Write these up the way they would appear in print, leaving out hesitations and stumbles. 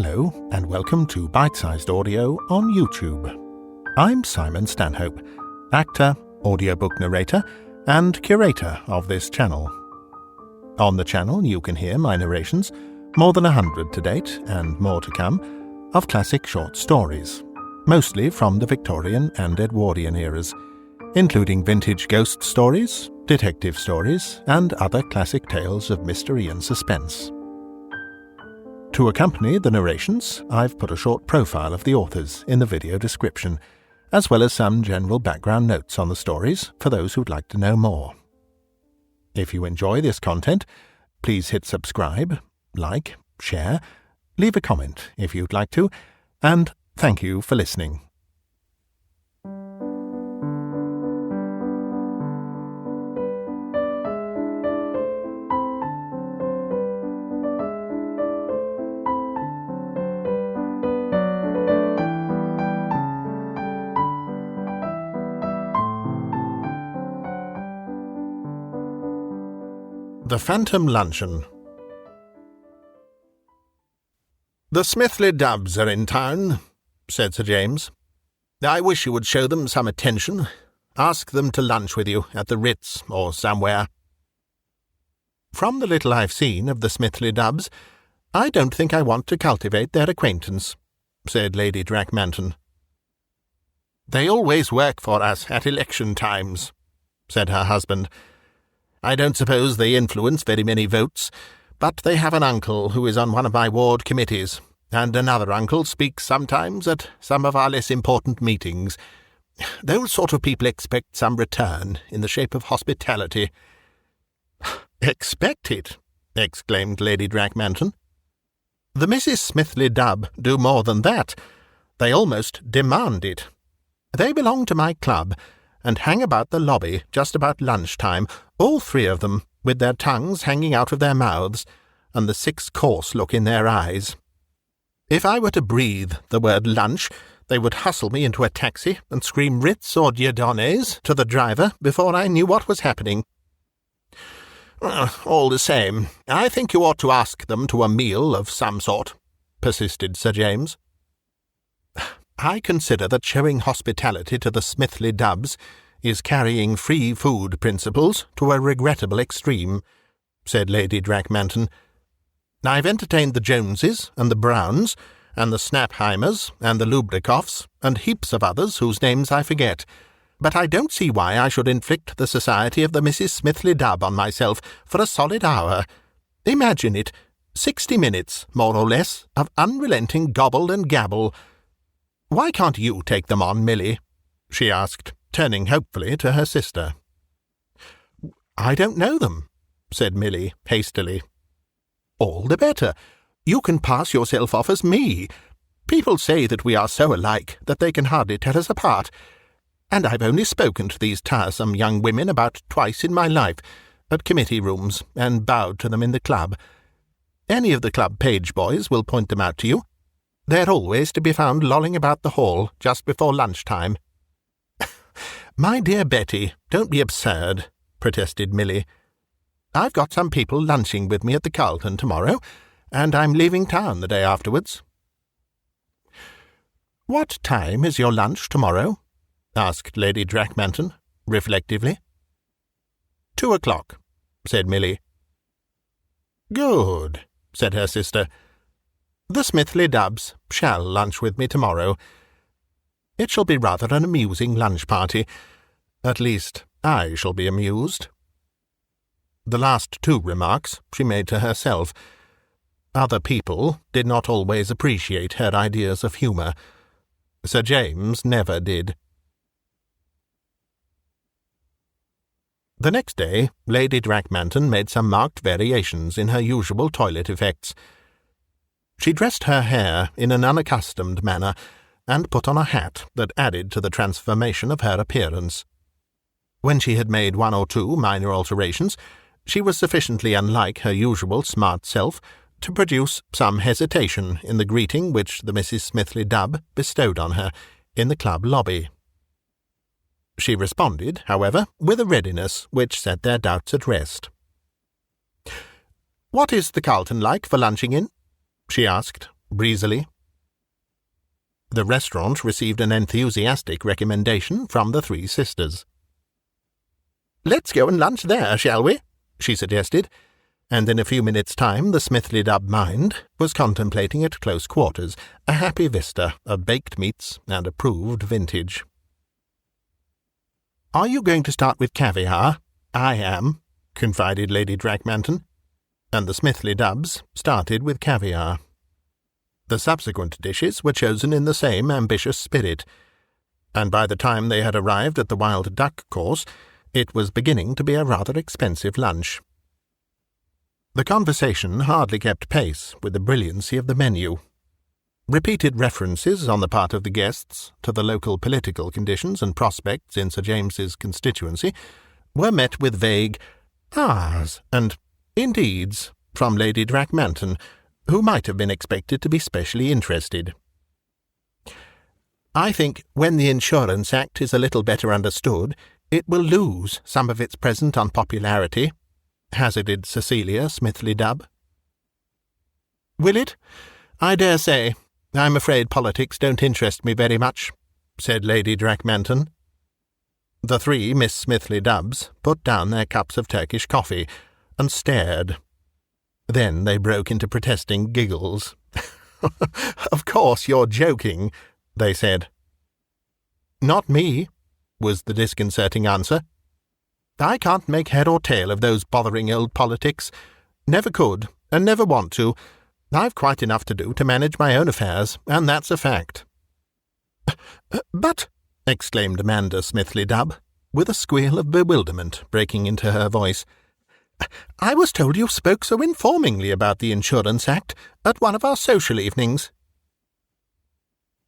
Hello and welcome to Bitesized Audio on YouTube. I'm Simon Stanhope, actor, audiobook narrator, and curator of this channel. On the channel you can hear my narrations, more than 100 to date and more to come, of classic short stories, mostly from the Victorian and Edwardian eras, including vintage ghost stories, detective stories, and other classic tales of mystery and suspense. To accompany the narrations, I've put a short profile of the authors in the video description, as well as some general background notes on the stories for those who'd like to know more. If you enjoy this content, please hit subscribe, like, share, leave a comment if you'd like to, and thank you for listening. The Phantom Luncheon. "The Smithley Dubbs are in town," said Sir James. "I wish you would show them some attention. Ask them to lunch with you at the Ritz or somewhere." "From the little I've seen of the Smithley Dubbs, I don't think I want to cultivate their acquaintance," said Lady Drakmanton. "They always work for us at election times," said her husband. "I don't suppose they influence very many votes, but they have an uncle who is on one of my ward committees, and another uncle speaks sometimes at some of our less important meetings. Those sort of people expect some return in the shape of hospitality." "Expect it!" exclaimed Lady Drakmanton. "The Mrs. Smithley Dubb do more than that. They almost demand it. They belong to my club, and hang about the lobby just about lunchtime, all three of them, with their tongues hanging out of their mouths, and the six-course look in their eyes. If I were to breathe the word lunch, they would hustle me into a taxi and scream Ritz or Dieudonné's to the driver before I knew what was happening." "All the same, I think you ought to ask them to a meal of some sort," persisted Sir James. "I consider that showing hospitality to the Smithley Dubbs is carrying free food principles to a regrettable extreme," said Lady Drakmanton. "I've entertained the Joneses and the Browns and the Snapheimers and the Lubrikoffs and heaps of others whose names I forget, but I don't see why I should inflict the society of the Mrs. Smithley Dubb on myself for a solid hour. Imagine it, 60 minutes, more or less, of unrelenting gobble and gabble. Why can't you take them on, Milly?" she asked, turning hopefully to her sister. "I don't know them," said Milly hastily. "All the better. You can pass yourself off as me. People say that we are so alike that they can hardly tell us apart. And I've only spoken to these tiresome young women about twice in my life, at committee rooms, and bowed to them in the club. Any of the club page boys will point them out to you. They're always to be found lolling about the hall just before lunchtime." "My dear Betty, don't be absurd," protested Milly. "I've got some people lunching with me at the Carlton tomorrow, and I'm leaving town the day afterwards." "What time is your lunch tomorrow?" asked Lady Drakmanton, reflectively. 2 o'clock, said Milly. "Good," said her sister. "The Smithley Dubbs shall lunch with me tomorrow. It shall be rather an amusing lunch party. At least, I shall be amused." The last two remarks she made to herself. Other people did not always appreciate her ideas of humour. Sir James never did. The next day, Lady Drakmanton made some marked variations in her usual toilet effects. She dressed her hair in an unaccustomed manner, and put on a hat that added to the transformation of her appearance. When she had made 1 or 2 minor alterations, she was sufficiently unlike her usual smart self to produce some hesitation in the greeting which the Mrs. Smithley Dubb bestowed on her in the club lobby. She responded, however, with a readiness which set their doubts at rest. "What is the Carlton like for lunching in?" she asked, breezily. The restaurant received an enthusiastic recommendation from the three sisters. "Let's go and lunch there, shall we?" she suggested, and in a few minutes' time the Smithley Dub mind was contemplating at close quarters a happy vista of baked meats and approved vintage. "Are you going to start with caviar? I am," confided Lady Drakmanton, and the Smithley Dubs started with caviar. The subsequent dishes were chosen in the same ambitious spirit, and by the time they had arrived at the wild duck course, it was beginning to be a rather expensive lunch. The conversation hardly kept pace with the brilliancy of the menu. Repeated references on the part of the guests to the local political conditions and prospects in Sir James's constituency were met with vague ahs and indeeds from Lady Drakmanton, who might have been expected to be specially interested. "I think when the Insurance Act is a little better understood, it will lose some of its present unpopularity," hazarded Cecilia Smithley Dub. "Will it? I dare say. I'm afraid politics don't interest me very much," said Lady Drakmanton. The three Miss Smithley Dubs put down their cups of Turkish coffee and stared. Then they broke into protesting giggles. "Of course you're joking," they said. "Not me," was the disconcerting answer. "I can't make head or tail of those bothering old politics. Never could, and never want to. I've quite enough to do to manage my own affairs, and that's a fact." "But," exclaimed Amanda Smithley Dub, with a squeal of bewilderment breaking into her voice, "I was told you spoke so informingly about the Insurance Act at one of our social evenings."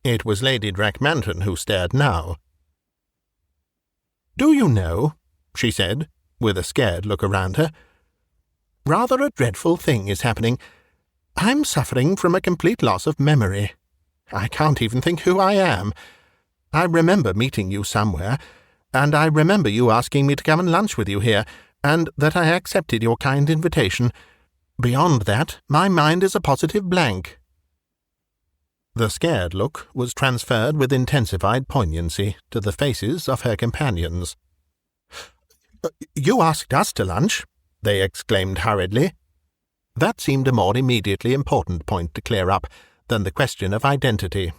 It was Lady Drakmanton who stared now. "Do you know," she said, with a scared look around her, "rather a dreadful thing is happening. I'm suffering from a complete loss of memory. I can't even think who I am. I remember meeting you somewhere, and I remember you asking me to come and lunch with you here, and that I accepted your kind invitation. Beyond that, my mind is a positive blank." The scared look was transferred with intensified poignancy to the faces of her companions. "You asked us to lunch," they exclaimed hurriedly. That seemed a more immediately important point to clear up than the question of identity.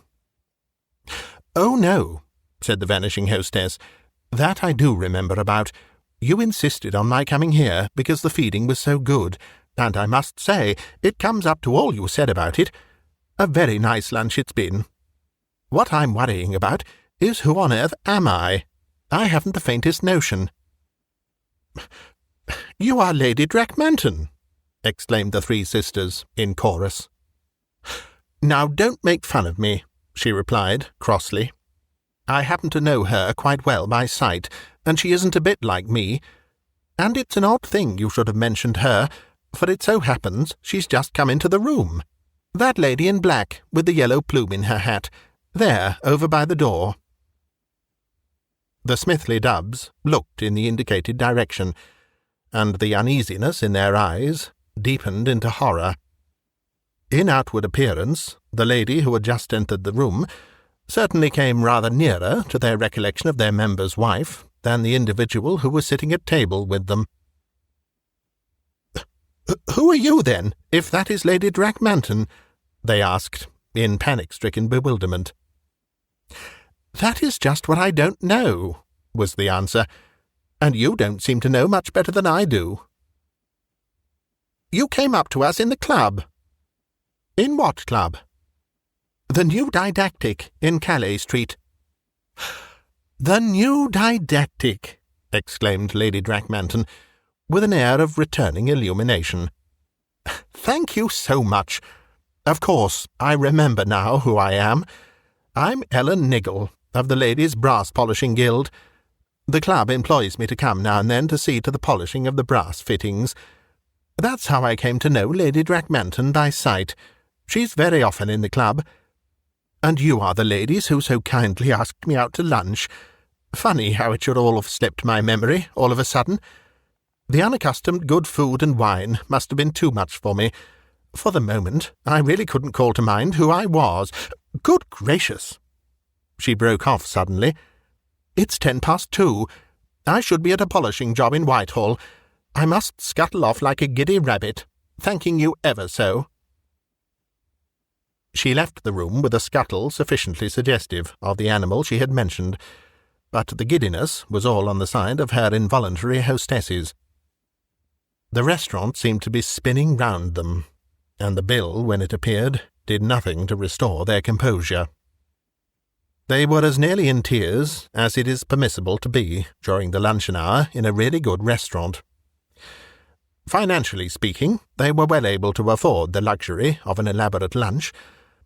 "Oh, no," said the vanishing hostess. "That I do remember about. You insisted on my coming here because the feeding was so good, and I must say it comes up to all you said about it. A very nice lunch it's been. What I'm worrying about is who on earth am I? I haven't the faintest notion." "You are Lady Drakmanton," exclaimed the three sisters in chorus. "Now don't make fun of me," she replied crossly. "I happen to know her quite well by sight, and she isn't a bit like me. And it's an odd thing you should have mentioned her, for it so happens she's just come into the room. That lady in black, with the yellow plume in her hat, there, over by the door." The Smithley Dubs looked in the indicated direction, and the uneasiness in their eyes deepened into horror. In outward appearance, the lady who had just entered the room certainly came rather nearer to their recollection of their member's wife than the individual who was sitting at table with them. "Who are you, then, if that is Lady Drakmanton?" they asked, in panic-stricken bewilderment. "That is just what I don't know," was the answer, "and you don't seem to know much better than I do." "You came up to us in the club." "In what club?" "The New Didactic in Calais Street." "The New Didactic!" exclaimed Lady Drakmanton, with an air of returning illumination. "Thank you so much. Of course, I remember now who I am. I'm Ellen Niggle, of the Ladies' Brass Polishing Guild. The club employs me to come now and then to see to the polishing of the brass fittings. That's how I came to know Lady Drakmanton by sight. She's very often in the club. And you are the ladies who so kindly asked me out to lunch. Funny how it should all have slipped my memory, all of a sudden. The unaccustomed good food and wine must have been too much for me, For the moment, I really couldn't call to mind who I was. Good gracious!" She broke off suddenly. "It's 2:10. I should be at a polishing job in Whitehall. I must scuttle off like a giddy rabbit, thanking you ever so." She left the room with a scuttle sufficiently suggestive of the animal she had mentioned, but the giddiness was all on the side of her involuntary hostesses. The restaurant seemed to be spinning round them, and the bill, when it appeared, did nothing to restore their composure. They were as nearly in tears as it is permissible to be during the luncheon hour in a really good restaurant. Financially speaking, they were well able to afford the luxury of an elaborate lunch,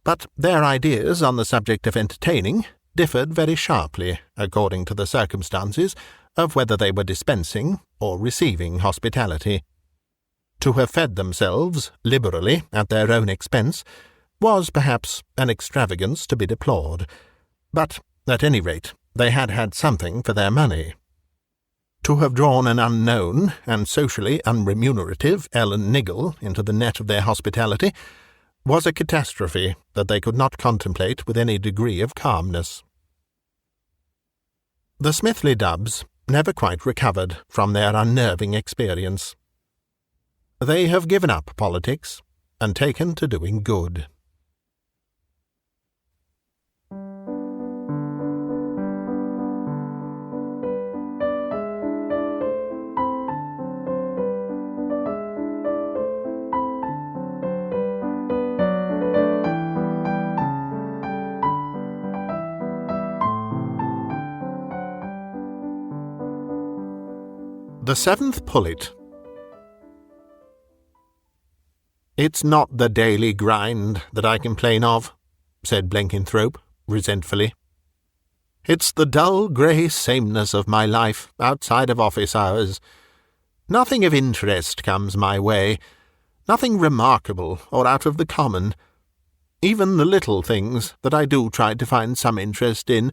but their ideas on the subject of entertaining differed very sharply, according to the circumstances of whether they were dispensing or receiving hospitality. To have fed themselves liberally at their own expense was perhaps an extravagance to be deplored, but at any rate they had had something for their money. To have drawn an unknown and socially unremunerative Ellen Niggle into the net of their hospitality was a catastrophe that they could not contemplate with any degree of calmness. The Smithley Dubbs never quite recovered from their unnerving experience. They have given up politics and taken to doing good. The Seventh Pullet. "It's not the daily grind that I complain of," said Blenkinthrope, resentfully. "It's the dull grey sameness of my life outside of office hours. Nothing of interest comes my way, nothing remarkable or out of the common. Even the little things that I do try to find some interest in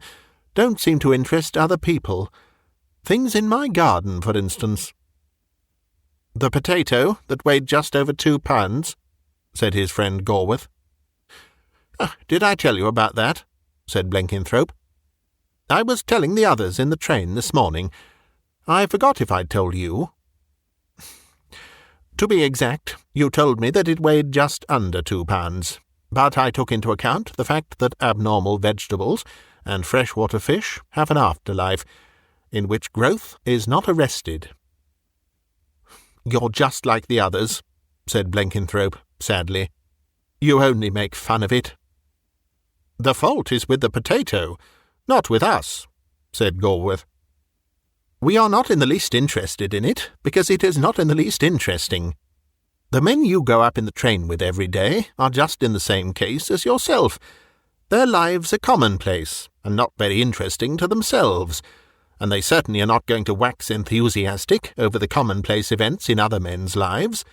don't seem to interest other people. Things in my garden, for instance." "The potato that weighed just over 2 pounds," said his friend Gorworth. "Did I tell you about that?" said Blenkinthrope. "I was telling the others in the train this morning. I forgot if I'd told you." "To be exact, you told me that it weighed just under 2 pounds, but I took into account the fact that abnormal vegetables and freshwater fish have an afterlife, in which growth is not arrested." "You're just like the others," said Blenkinthrope, sadly. "You only make fun of it." "The fault is with the potato, not with us," said Gorworth. "We are not in the least interested in it, because it is not in the least interesting. The men you go up in the train with every day are just in the same case as yourself. Their lives are commonplace, and not very interesting to themselves, and they certainly are not going to wax enthusiastic over the commonplace events in other men's lives.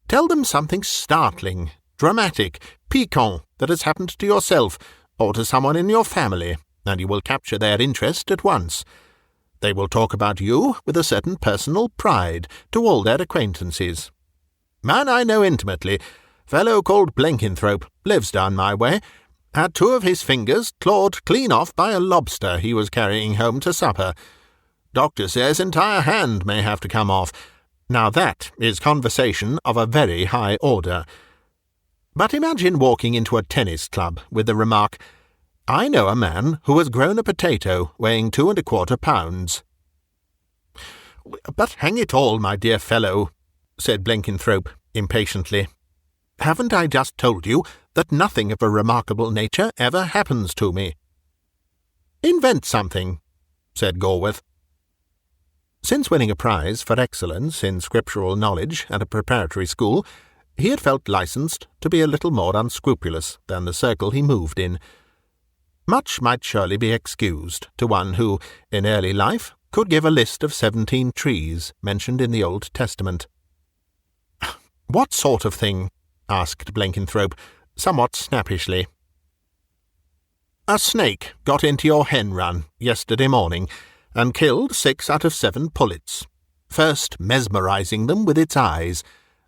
Tell them something startling, dramatic, piquant that has happened to yourself or to someone in your family, and you will capture their interest at once. They will talk about you with a certain personal pride to all their acquaintances. Man I know intimately, fellow called Blenkinthrope, lives down my way, had 2 of his fingers clawed clean off by a lobster he was carrying home to supper. Doctor says entire hand may have to come off. Now that is conversation of a very high order. But imagine walking into a tennis club with the remark, 'I know a man who has grown a potato weighing 2¼ pounds.' "But hang it all, my dear fellow," said Blenkinthrope impatiently. "Haven't I just told you that nothing of a remarkable nature ever happens to me?" "Invent something," said Gorworth. Since winning a prize for excellence in scriptural knowledge at a preparatory school, he had felt licensed to be a little more unscrupulous than the circle he moved in. Much might surely be excused to one who, in early life, could give a list of 17 trees mentioned in the Old Testament. "What sort of thing?" asked Blenkinthrope, somewhat snappishly. "A snake got into your hen run yesterday morning and killed 6 out of 7 pullets, first mesmerizing them with its eyes,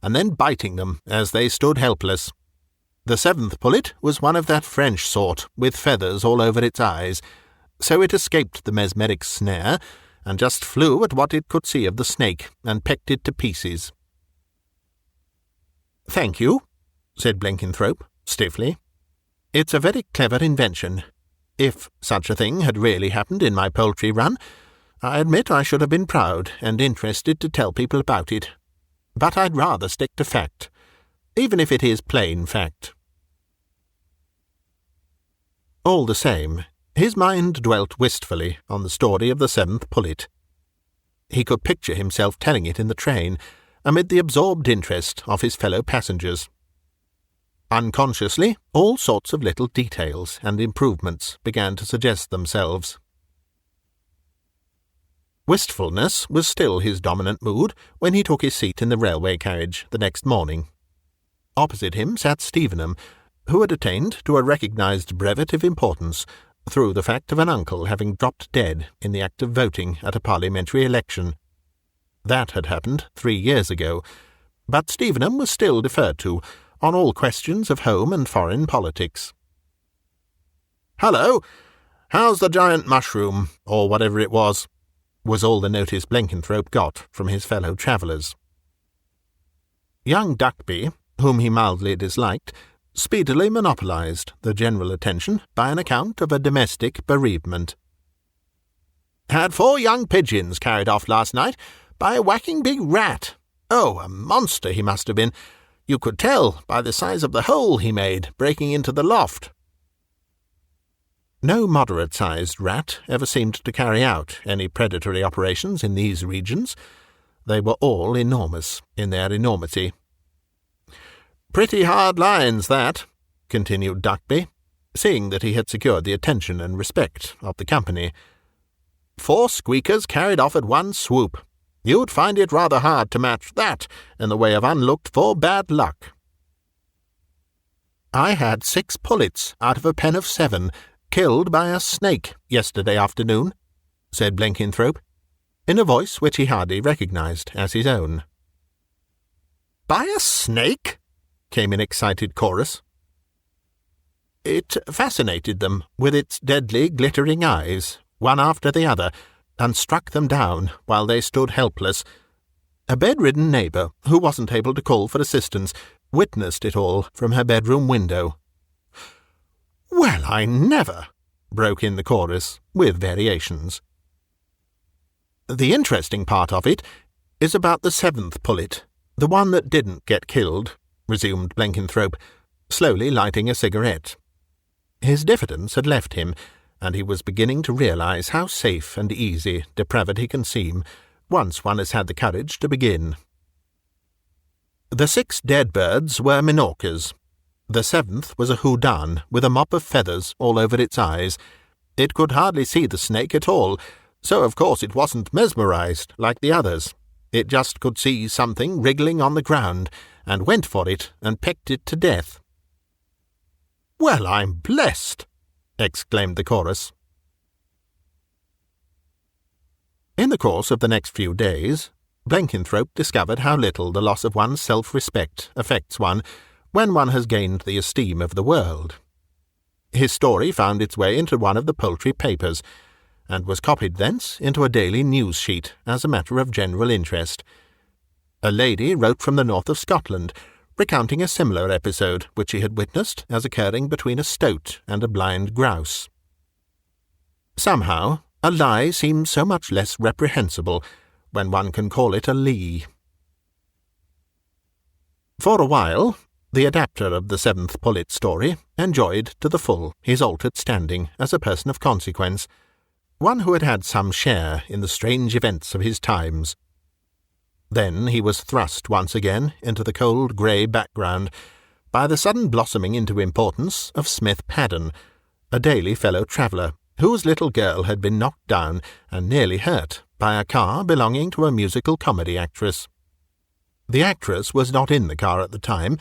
and then biting them as they stood helpless. The seventh pullet was one of that French sort, with feathers all over its eyes, so it escaped the mesmeric snare, and just flew at what it could see of the snake, and pecked it to pieces. "Thank you," said Blenkinthrope, stiffly. "It's a very clever invention. If such a thing had really happened in my poultry run, I admit I should have been proud and interested to tell people about it. But I'd rather stick to fact, even if it is plain fact." All the same, his mind dwelt wistfully on the story of the seventh pullet. He could picture himself telling it in the train, amid the absorbed interest of his fellow passengers. Unconsciously, all sorts of little details and improvements began to suggest themselves. Wistfulness was still his dominant mood when he took his seat in the railway carriage the next morning. Opposite him sat Stevenham, who had attained to a recognised brevet of importance through the fact of an uncle having dropped dead in the act of voting at a parliamentary election. That had happened 3 years ago, but Stevenham was still deferred to on all questions of home and foreign politics. "Hello! How's the giant mushroom, or whatever it was?" was all the notice Blenkinthrope got from his fellow travellers. Young Duckby, whom he mildly disliked, speedily monopolised the general attention by an account of a domestic bereavement. "Had 4 young pigeons carried off last night by a whacking big rat. Oh, a monster he must have been. You could tell by the size of the hole he made breaking into the loft." No moderate-sized rat ever seemed to carry out any predatory operations in these regions. They were all enormous in their enormity. "Pretty hard lines, that," continued Duckby, seeing that he had secured the attention and respect of the company. "4 squeakers carried off at one swoop. You'd find it rather hard to match that in the way of unlooked-for bad luck." "I had 6 pullets out of a pen of 7 killed by a snake yesterday afternoon," said Blenkinthrope, in a voice which he hardly recognised as his own. "By a snake?" came in excited chorus. "It fascinated them with its deadly glittering eyes, one after the other, and struck them down while they stood helpless. A bedridden neighbour, who wasn't able to call for assistance, witnessed it all from her bedroom window." "Well, I never!" broke in the chorus, with variations. "The interesting part of it is about the 7th pullet, the one that didn't get killed," resumed Blenkinthrope, slowly lighting a cigarette. His diffidence had left him, and he was beginning to realise how safe and easy depravity can seem once one has had the courage to begin. "The 6 dead birds were minorcas. The 7th was a houdan with a mop of feathers all over its eyes. It could hardly see the snake at all, so of course it wasn't mesmerised like the others. It just could see something wriggling on the ground, and went for it and pecked it to death." "Well, I'm blessed!" exclaimed the chorus. In the course of the next few days, Blenkinthrope discovered how little the loss of one's self-respect affects one when one has gained the esteem of the world. His story found its way into one of the poultry papers, and was copied thence into a daily news sheet as a matter of general interest. A lady wrote from the north of Scotland, recounting a similar episode which she had witnessed as occurring between a stoat and a blind grouse. Somehow, a lie seems so much less reprehensible when one can call it a lee. For a while, the adapter of the 7th Pullet story enjoyed to the full his altered standing as a person of consequence, one who had had some share in the strange events of his times. Then he was thrust once again into the cold grey background by the sudden blossoming into importance of Smith Paddon, a daily fellow traveller, whose little girl had been knocked down and nearly hurt by a car belonging to a musical comedy actress. The actress was not in the car at the time,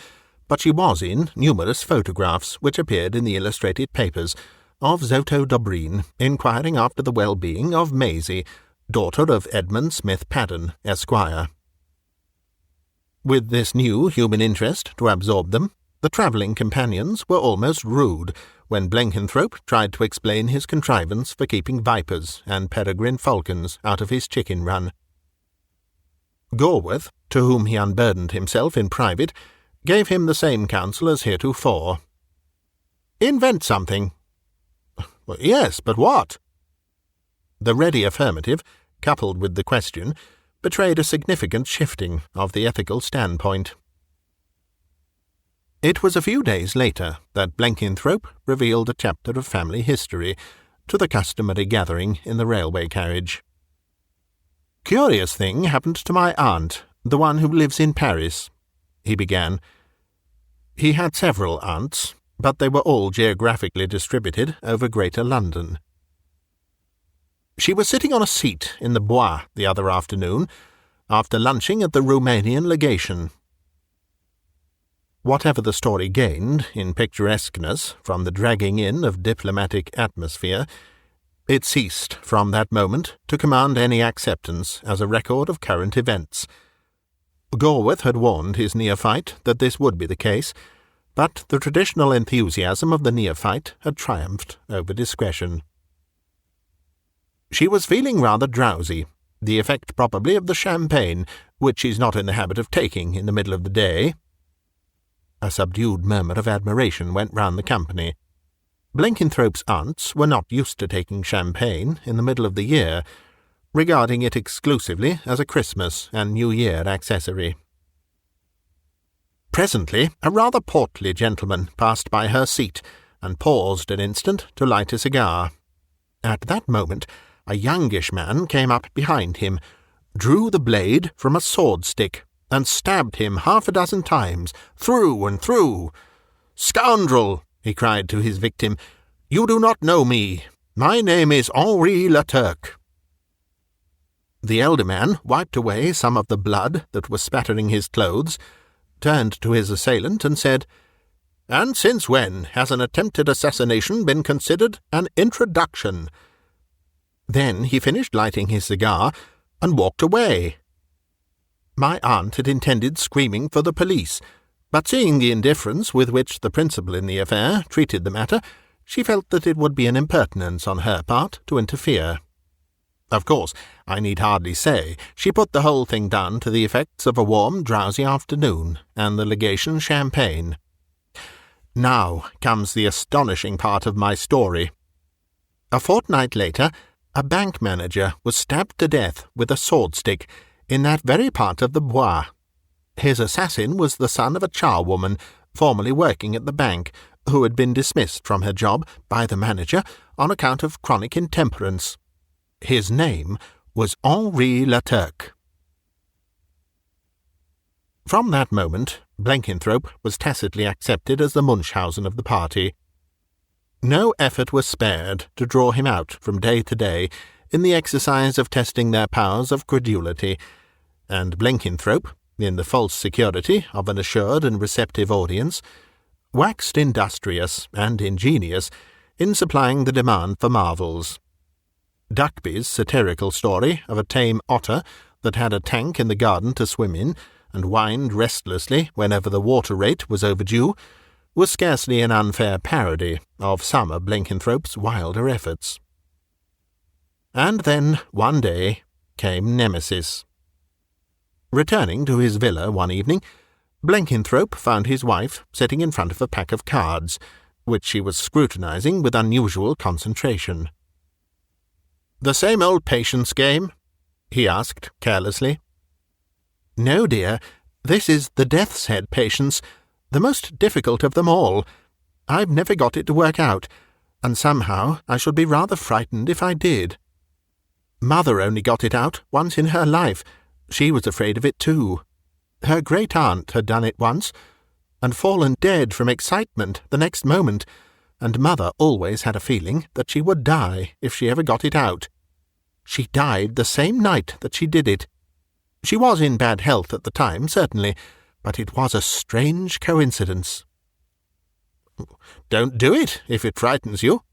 but she was in numerous photographs which appeared in the illustrated papers of Zoto Dobreen inquiring after the well-being of Maisie, daughter of Edmund Smith Paddon, Esquire. With this new human interest to absorb them, the travelling companions were almost rude when Blenkinthrope tried to explain his contrivance for keeping vipers and peregrine falcons out of his chicken run. Gorworth, to whom he unburdened himself in private, gave him the same counsel as heretofore. "Invent something." "Yes, but what?" The ready affirmative, coupled with the question, betrayed a significant shifting of the ethical standpoint. It was a few days later that Blenkinthrope revealed a chapter of family history to the customary gathering in the railway carriage. "Curious thing happened to my aunt, the one who lives in Paris," he began. He had several aunts, but they were all geographically distributed over Greater London. "She was sitting on a seat in the Bois the other afternoon, after lunching at the Romanian legation." Whatever the story gained in picturesqueness from the dragging in of diplomatic atmosphere, it ceased from that moment to command any acceptance as a record of current events. Gorworth had warned his neophyte that this would be the case, but the traditional enthusiasm of the neophyte had triumphed over discretion. She was feeling rather drowsy, the effect probably of the champagne, which she's not in the habit of taking in the middle of the day. A subdued murmur of admiration went round the company. Blenkinthrope's aunts were not used to taking champagne in the middle of the year, regarding it exclusively as a Christmas and New Year accessory. Presently a rather portly gentleman passed by her seat and paused an instant to light a cigar. At that moment a youngish man came up behind him, drew the blade from a sword-stick, and stabbed him 6 times, through and through. "Scoundrel!" he cried to his victim, "you do not know me. My name is Henri Leturc." The elder man wiped away some of the blood that was spattering his clothes, turned to his assailant and said, "And since when has an attempted assassination been considered an introduction?" Then he finished lighting his cigar and walked away. My aunt had intended screaming for the police, but seeing the indifference with which the principal in the affair treated the matter, she felt that it would be an impertinence on her part to interfere. Of course, I need hardly say, she put the whole thing down to the effects of a warm, drowsy afternoon and the legation champagne. Now comes the astonishing part of my story. A fortnight later, a bank manager was stabbed to death with a sword-stick in that very part of the Bois. His assassin was the son of a charwoman formerly working at the bank, who had been dismissed from her job by the manager on account of chronic intemperance. His name was Henri Leturc. From that moment, Blenkinthrope was tacitly accepted as the Munchausen of the party. No effort was spared to draw him out from day to day in the exercise of testing their powers of credulity, and Blenkinthrope, in the false security of an assured and receptive audience, waxed industrious and ingenious in supplying the demand for marvels. Duckby's satirical story of a tame otter that had a tank in the garden to swim in and whined restlessly whenever the water rate was overdue was scarcely an unfair parody of some of Blenkinthrope's wilder efforts. And then, one day, came Nemesis. Returning to his villa one evening, Blenkinthrope found his wife sitting in front of a pack of cards, which she was scrutinizing with unusual concentration. "The same old patience game?" he asked carelessly. "No, dear, this is the death's head patience, the most difficult of them all. I've never got it to work out, and somehow I should be rather frightened if I did. Mother only got it out once in her life. She was afraid of it too. Her great-aunt had done it once, and fallen dead from excitement the next moment, and Mother always had a feeling that she would die if she ever got it out. She died the same night that she did it. She was in bad health at the time, certainly, but it was a strange coincidence." "Don't do it if it frightens you,"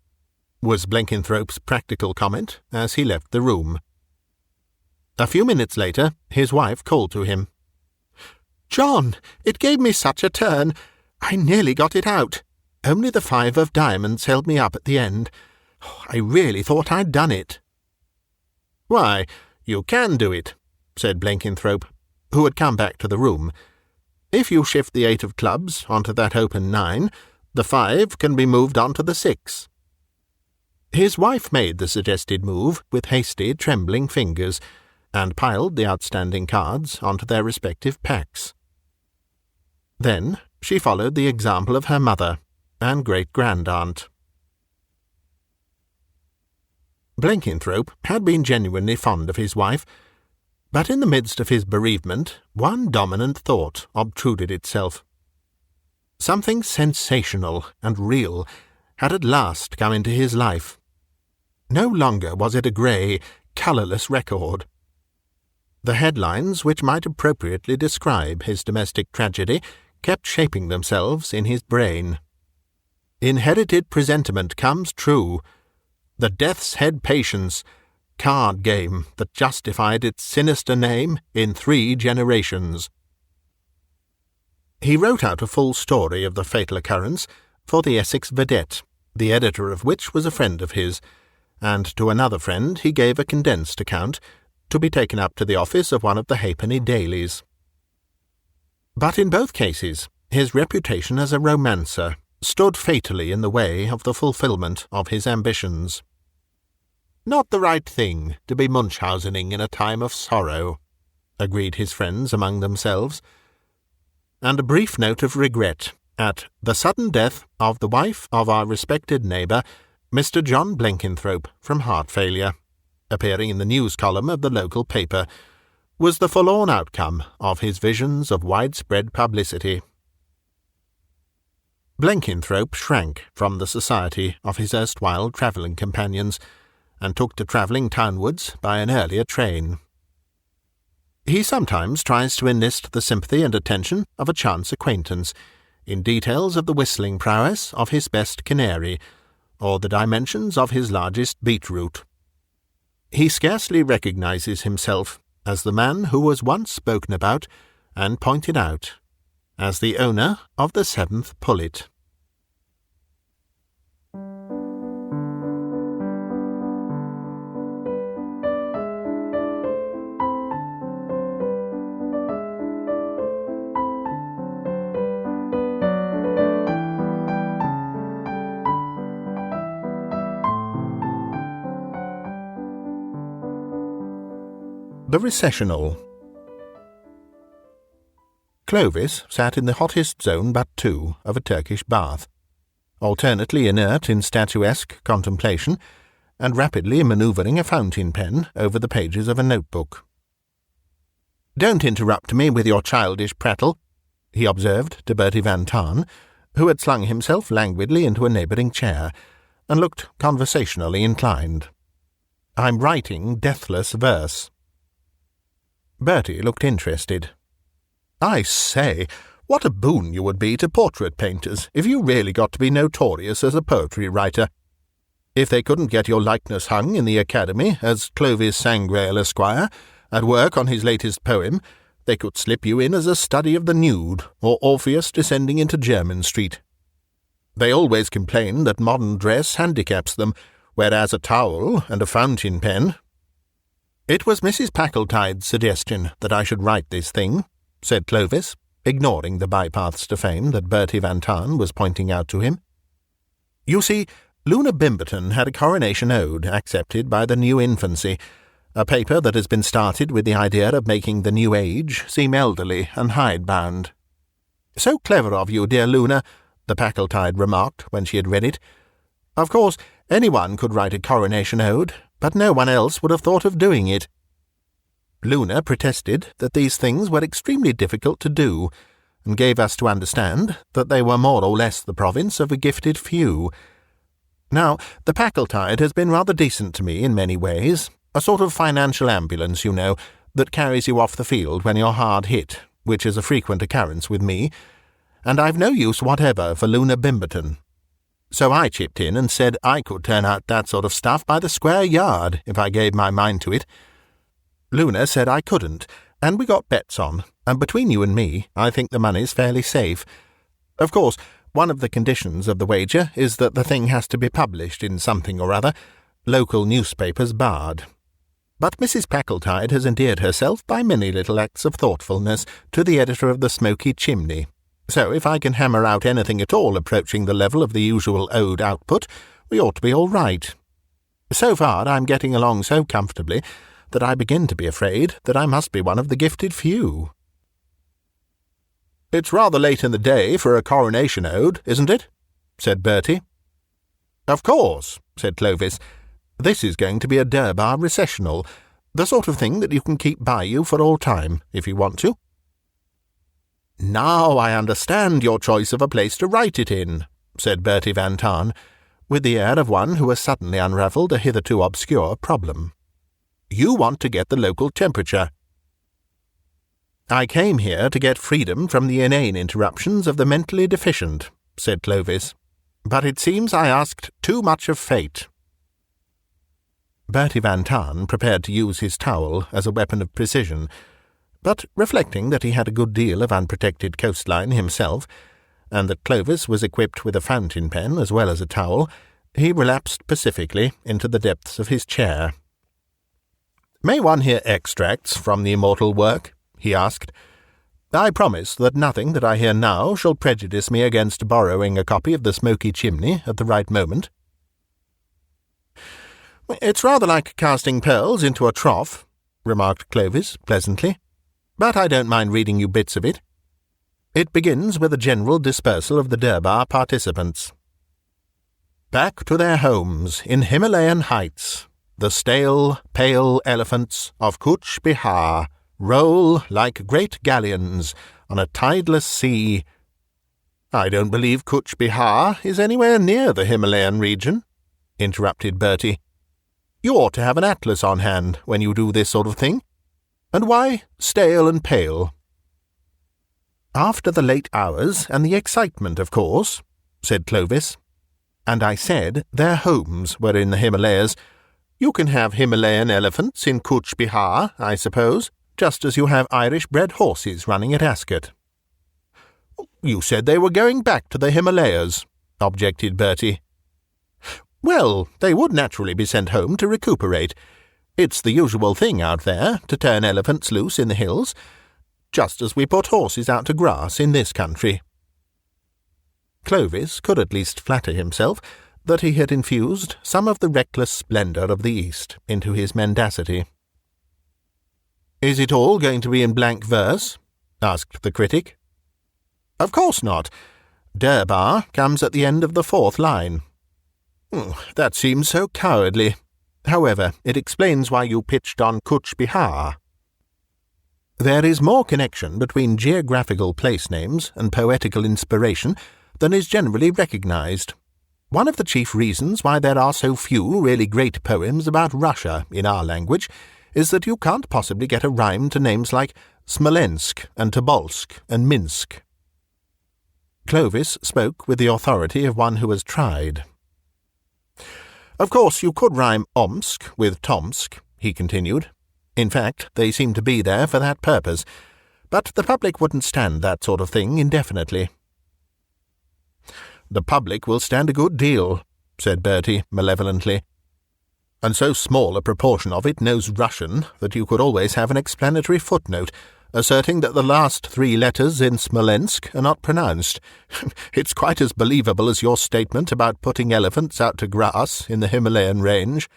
was Blenkinthrope's practical comment as he left the room. A few minutes later, his wife called to him. John, it gave me such a turn. I nearly got it out. Only the 5 of diamonds held me up at the end. I really thought I'd done it." "Why, you can do it," said Blenkinthrope, who had come back to the room. "If you shift the 8 of clubs onto that open 9, the 5 can be moved onto the 6. His wife made the suggested move with hasty, trembling fingers, and piled the outstanding cards onto their respective packs. Then she followed the example of her mother and great-grandaunt. Blenkinthrope had been genuinely fond of his wife, but in the midst of his bereavement one dominant thought obtruded itself. Something sensational and real had at last come into his life. No longer was it a grey, colourless record. The headlines which might appropriately describe his domestic tragedy kept shaping themselves in his brain. Inherited presentiment comes true. The Death's Head Patience, card game that justified its sinister name in 3 generations. He wrote out a full story of the fatal occurrence for the Essex Vedette, the editor of which was a friend of his, and to another friend he gave a condensed account to be taken up to the office of one of the halfpenny dailies. But in both cases his reputation as a romancer stood fatally in the way of the fulfilment of his ambitions. "Not the right thing to be Munchausening in a time of sorrow," agreed his friends among themselves. And a brief note of regret at the sudden death of the wife of our respected neighbour, Mr. John Blenkinthrope, from heart failure, appearing in the news column of the local paper, was the forlorn outcome of his visions of widespread publicity. Blenkinthrope shrank from the society of his erstwhile travelling companions, and took to travelling townwards by an earlier train. He sometimes tries to enlist the sympathy and attention of a chance acquaintance in details of the whistling prowess of his best canary, or the dimensions of his largest beetroot. He scarcely recognises himself as the man who was once spoken about and pointed out as the owner of the Seventh Pullet. The Recessional. Clovis sat in the hottest zone but 2 of a Turkish bath, alternately inert in statuesque contemplation and rapidly manoeuvring a fountain pen over the pages of a notebook. "Don't interrupt me with your childish prattle," he observed to Bertie Van Tahn, who had slung himself languidly into a neighbouring chair and looked conversationally inclined. "I'm writing deathless verse." Bertie looked interested. "I say, what a boon you would be to portrait painters if you really got to be notorious as a poetry writer. If they couldn't get your likeness hung in the Academy as Clovis Sangrail, Esquire, at work on his latest poem, they could slip you in as a study of the nude, or Orpheus descending into Jermyn Street. They always complain that modern dress handicaps them, whereas a towel and a fountain pen—" "It was Mrs. Packletide's suggestion that I should write this thing," said Clovis, ignoring the bypaths to fame that Bertie Van Tahn was pointing out to him. "You see, Luna Bimberton had a coronation ode accepted by the New Infancy, a paper that has been started with the idea of making the New Age seem elderly and hidebound." "So clever of you, dear Luna," the Packletide remarked when she had read it. "Of course, anyone could write a coronation ode, but no one else would have thought of doing it." Luna protested that these things were extremely difficult to do, and gave us to understand that they were more or less the province of a gifted few. Now, the Packletide has been rather decent to me in many ways, a sort of financial ambulance, you know, that carries you off the field when you're hard hit, which is a frequent occurrence with me, and I've no use whatever for Luna Bimberton. So I chipped in and said I could turn out that sort of stuff by the square yard if I gave my mind to it. Luna said I couldn't, and we got bets on, and between you and me, I think the money's fairly safe. Of course, one of the conditions of the wager is that the thing has to be published in something or other, local newspapers barred. But Mrs. Packletide has endeared herself by many little acts of thoughtfulness to the editor of the Smoky Chimney, so if I can hammer out anything at all approaching the level of the usual ode output, we ought to be all right. So far I'm getting along so comfortably that I begin to be afraid that I must be one of the gifted few. "It's rather late in the day for a coronation ode, isn't it?" said Bertie. "Of course," said Clovis. "This is going to be a Durbar recessional, the sort of thing that you can keep by you for all time, if you want to." "Now I understand your choice of a place to write it in," said Bertie Van Tahn, with the air of one who has suddenly unravelled a hitherto obscure problem. "You want to get the local temperature." "I came here to get freedom from the inane interruptions of the mentally deficient," said Clovis, "but it seems I asked too much of fate." Bertie Van Tahn prepared to use his towel as a weapon of precision, but reflecting that he had a good deal of unprotected coastline himself, and that Clovis was equipped with a fountain pen as well as a towel, he relapsed pacifically into the depths of his chair. "May one hear extracts from the immortal work?" he asked. "I promise that nothing that I hear now shall prejudice me against borrowing a copy of the Smoky Chimney at the right moment." "It's rather like casting pearls into a trough," remarked Clovis pleasantly, "but I don't mind reading you bits of it. It begins with a general dispersal of the Durbar participants. Back to their homes in Himalayan heights, the stale, pale elephants of Cooch Behar roll like great galleons on a tideless sea. "I don't believe Cooch Behar is anywhere near the Himalayan region," interrupted Bertie. "You ought to have an atlas on hand when you do this sort of thing. And why stale and pale?" "After the late hours and the excitement, of course," said Clovis. "And I said their homes were in the Himalayas. You can have Himalayan elephants in Cooch Behar, I suppose, just as you have Irish-bred horses running at Ascot." "You said they were going back to the Himalayas," objected Bertie. "Well, they would naturally be sent home to recuperate. It's the usual thing out there to turn elephants loose in the hills, just as we put horses out to grass in this country." Clovis could at least flatter himself that he had infused some of the reckless splendour of the East into his mendacity. "Is it all going to be in blank verse?" asked the critic. "Of course not. Durbar comes at the end of the fourth line." "That seems so cowardly. However, it explains why you pitched on Cooch Behar." "There is more connection between geographical place names and poetical inspiration than is generally recognised. One of the chief reasons why there are so few really great poems about Russia in our language is that you can't possibly get a rhyme to names like Smolensk and Tobolsk and Minsk." Clovis spoke with the authority of one who has tried. "Of course, you could rhyme Omsk with Tomsk," he continued. "In fact, they seem to be there for that purpose, but the public wouldn't stand that sort of thing indefinitely." "The public will stand a good deal," said Bertie malevolently. "And so small a proportion of it knows Russian that you could always have an explanatory footnote asserting that the last three letters in Smolensk are not pronounced. It's quite as believable as your statement about putting elephants out to grass in the Himalayan range."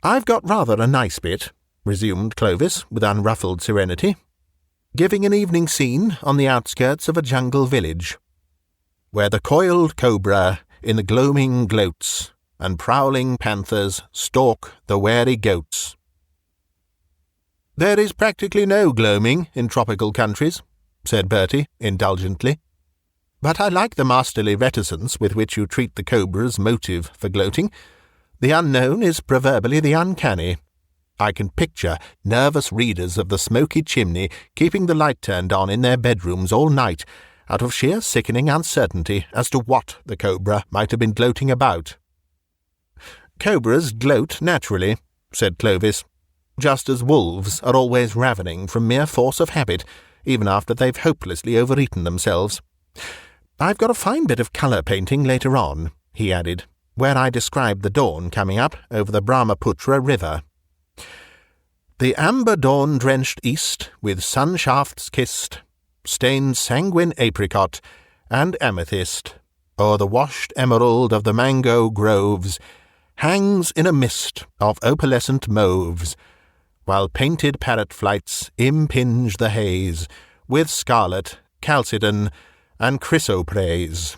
"I've got rather a nice bit," resumed Clovis with unruffled serenity, "giving an evening scene on the outskirts of a jungle village, where the coiled cobra in the gloaming gloats, and prowling panthers stalk the wary goats." "There is practically no gloaming in tropical countries," said Bertie indulgently. "But I like the masterly reticence with which you treat the cobra's motive for gloating. The unknown is proverbially the uncanny. I can picture nervous readers of the Smoky Chimney keeping the light turned on in their bedrooms all night, out of sheer sickening uncertainty as to what the cobra might have been gloating about." "Cobras gloat naturally," said Clovis. just as wolves are always ravening from mere force of habit, even after they've hopelessly overeaten themselves. I've got a fine bit of colour painting later on," he added, "where I describe the dawn coming up over the Brahmaputra River. The amber dawn drenched east, with sun shafts kissed, stained sanguine apricot and amethyst, o'er the washed emerald of the mango groves, hangs in a mist of opalescent mauves, while painted parrot flights impinge the haze with scarlet, chalcedon, and chrysoprase."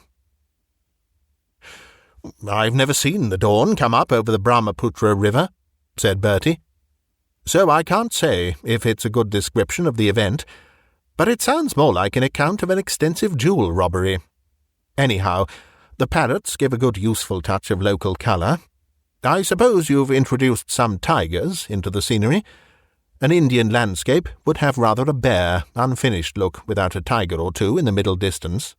"I've never seen the dawn come up over the Brahmaputra River," said Bertie, "so I can't say if it's a good description of the event, but it sounds more like an account of an extensive jewel robbery. Anyhow, the parrots give a good useful touch of local colour. I suppose you've introduced some tigers into the scenery. An Indian landscape would have rather a bare, unfinished look without a tiger or two in the middle distance."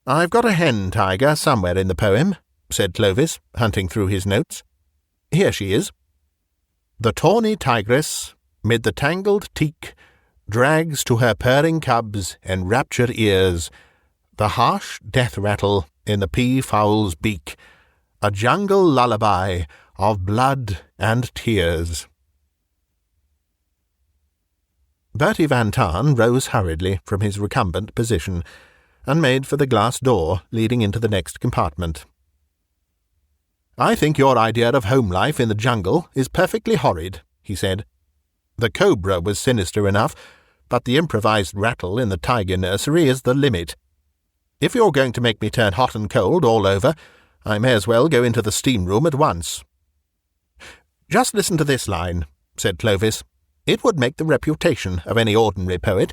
"I've got a hen tiger somewhere in the poem," said Clovis, hunting through his notes. "Here she is. The tawny tigress, mid the tangled teak, drags to her purring cubs' enraptured ears the harsh death rattle in the pea-fowl's beak, a jungle lullaby of blood and tears." Bertie Van Tahn rose hurriedly from his recumbent position and made for the glass door leading into the next compartment. "I think your idea of home life in the jungle is perfectly horrid," he said. "The cobra was sinister enough, but the improvised rattle in the tiger nursery is the limit. If you're going to make me turn hot and cold all over, I may as well go into the steam room at once." "Just listen to this line," said Clovis. "It would make the reputation of any ordinary poet.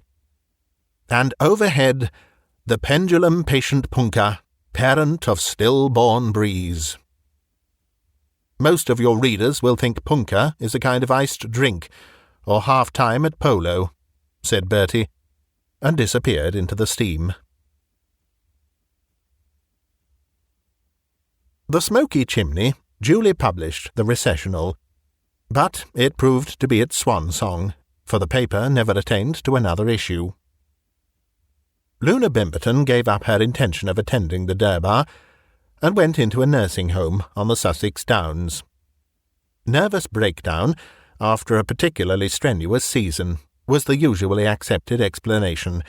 And overhead, the pendulum-patient punkah, parent of still-born breeze." Most of your readers will think punkah is a kind of iced drink, or half-time at polo, said Bertie, and disappeared into the steam. The Smoky Chimney duly published the Recessional, but it proved to be its swan song, for the paper never attained to another issue. Luna Bimberton gave up her intention of attending the Durbar, and went into a nursing home on the Sussex Downs. Nervous breakdown, after a particularly strenuous season, was the usually accepted explanation,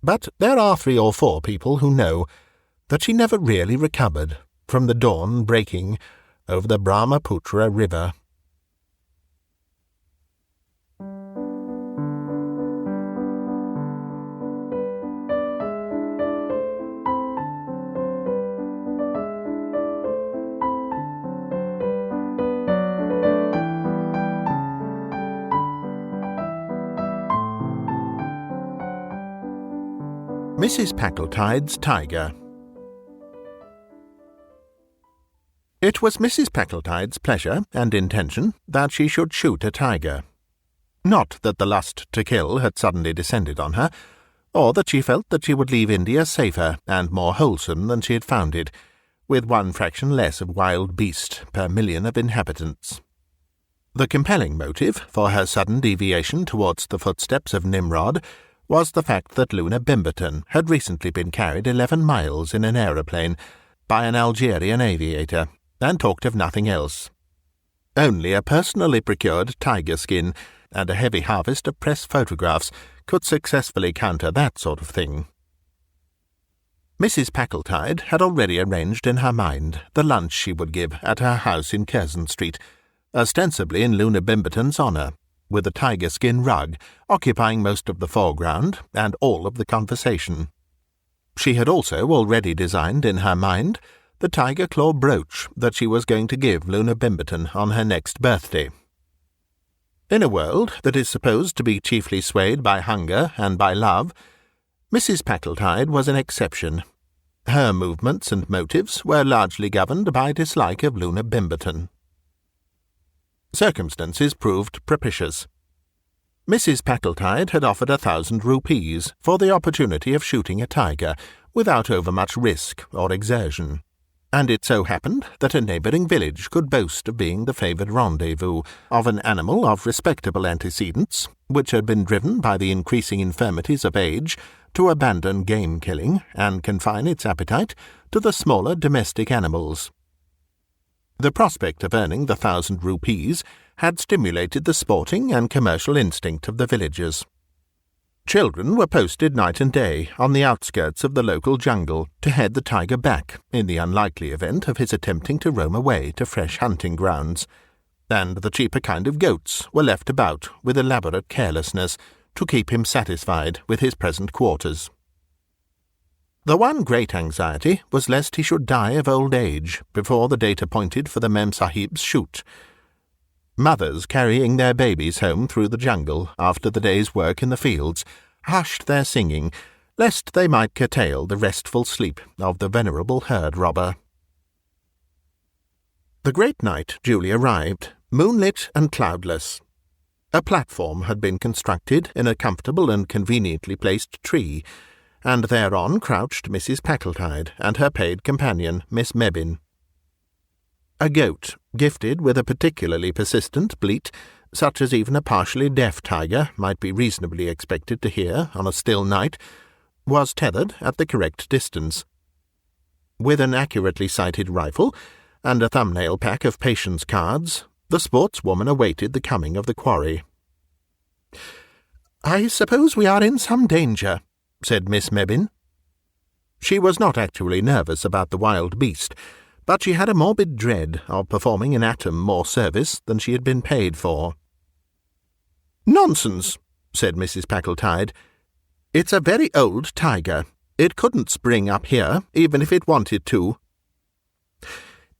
but there are 3 or 4 people who know that she never really recovered from the dawn breaking over the Brahmaputra River. Mrs. Packletide's Tiger. It was Mrs. Packletide's pleasure and intention that she should shoot a tiger. Not that the lust to kill had suddenly descended on her, or that she felt that she would leave India safer and more wholesome than she had found it, with 1 fraction less of wild beast per million of inhabitants. The compelling motive for her sudden deviation towards the footsteps of Nimrod was the fact that Luna Bimberton had recently been carried 11 miles in an aeroplane by an Algerian aviator, and talked of nothing else. Only a personally procured tiger skin and a heavy harvest of press photographs could successfully counter that sort of thing. Mrs. Packletide had already arranged in her mind the lunch she would give at her house in Curzon Street, ostensibly in Luna Bimberton's honour, with a tiger-skin rug occupying most of the foreground and all of the conversation. She had also already designed in her mind the tiger-claw brooch that she was going to give Luna Bimberton on her next birthday. In a world that is supposed to be chiefly swayed by hunger and by love, Mrs. Packletide was an exception. Her movements and motives were largely governed by dislike of Luna Bimberton. Circumstances proved propitious. Mrs. Packletide had offered 1,000 rupees for the opportunity of shooting a tiger without overmuch risk or exertion. and it so happened that a neighbouring village could boast of being the favoured rendezvous of an animal of respectable antecedents, which had been driven by the increasing infirmities of age to abandon game-killing and confine its appetite to the smaller domestic animals. The prospect of earning the 1,000 rupees had stimulated the sporting and commercial instinct of the villagers. Children were posted night and day on the outskirts of the local jungle to head the tiger back in the unlikely event of his attempting to roam away to fresh hunting grounds, and the cheaper kind of goats were left about with elaborate carelessness to keep him satisfied with his present quarters. The one great anxiety was lest he should die of old age before the date appointed for the Memsahib's shoot. Mothers carrying their babies home through the jungle after the day's work in the fields hushed their singing, lest they might curtail the restful sleep of the venerable herd-robber. The great night duly arrived, moonlit and cloudless. A platform had been constructed in a comfortable and conveniently placed tree, and thereon crouched Mrs. Packletide and her paid companion, Miss Mebbin. A goat, gifted with a particularly persistent bleat, such as even a partially deaf tiger might be reasonably expected to hear on a still night, was tethered at the correct distance. With an accurately sighted rifle and a thumbnail pack of patience cards, the sportswoman awaited the coming of the quarry. "I suppose we are in some danger," said Miss Mebbin. She was not actually nervous about the wild beast, but she had a morbid dread of performing an atom more service than she had been paid for. "Nonsense," said Mrs. Packletide. "It's a very old tiger. It couldn't spring up here, even if it wanted to."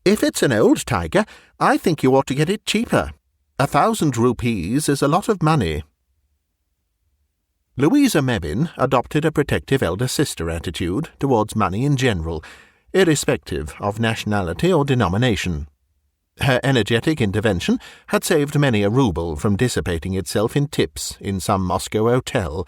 "If it's an old tiger, I think you ought to get it cheaper. 1,000 rupees is a lot of money." Louisa Mebbin adopted a protective elder sister attitude towards money in general, irrespective of nationality or denomination. Her energetic intervention had saved many a rouble from dissipating itself in tips in some Moscow hotel,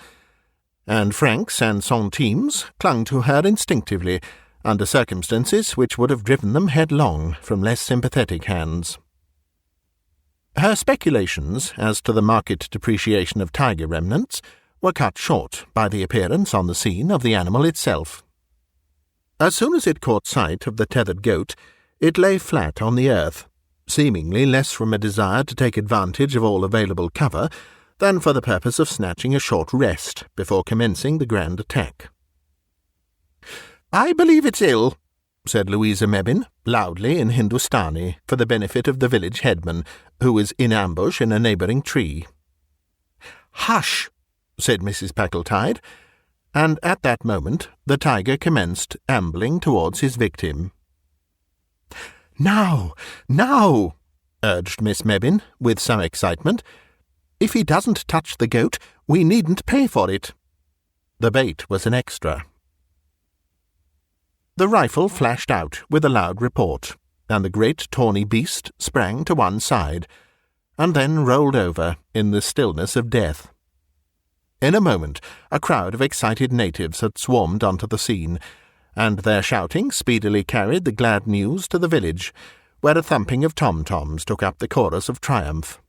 and francs and centimes clung to her instinctively, under circumstances which would have driven them headlong from less sympathetic hands. Her speculations as to the market depreciation of tiger remnants were cut short by the appearance on the scene of the animal itself. As soon as it caught sight of the tethered goat, it lay flat on the earth, seemingly less from a desire to take advantage of all available cover than for the purpose of snatching a short rest before commencing the grand attack. "I believe it's ill," said Louisa Mebbin, loudly in Hindustani, for the benefit of the village headman, who was in ambush in a neighbouring tree. "Hush!" said Mrs. Packletide, and at that moment the tiger commenced ambling towards his victim. "Now, now," urged Miss Mebbin, with some excitement. "If he doesn't touch the goat, we needn't pay for it." The bait was an extra. The rifle flashed out with a loud report, and the great tawny beast sprang to one side, and then rolled over in the stillness of death. In a moment a crowd of excited natives had swarmed onto the scene, and their shouting speedily carried the glad news to the village, where a thumping of tom-toms took up the chorus of triumph.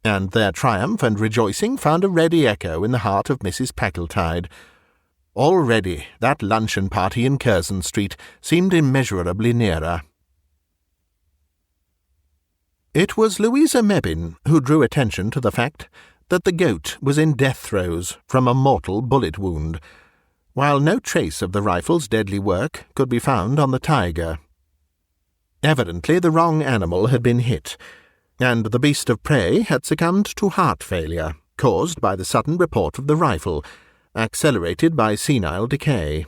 And their triumph and rejoicing found a ready echo in the heart of Mrs. Packletide. Already that luncheon party in Curzon Street seemed immeasurably nearer. It was Louisa Mebbin who drew attention to the fact that the goat was in death throes from a mortal bullet wound, while no trace of the rifle's deadly work could be found on the tiger. Evidently the wrong animal had been hit, and the beast of prey had succumbed to heart failure, caused by the sudden report of the rifle, accelerated by senile decay.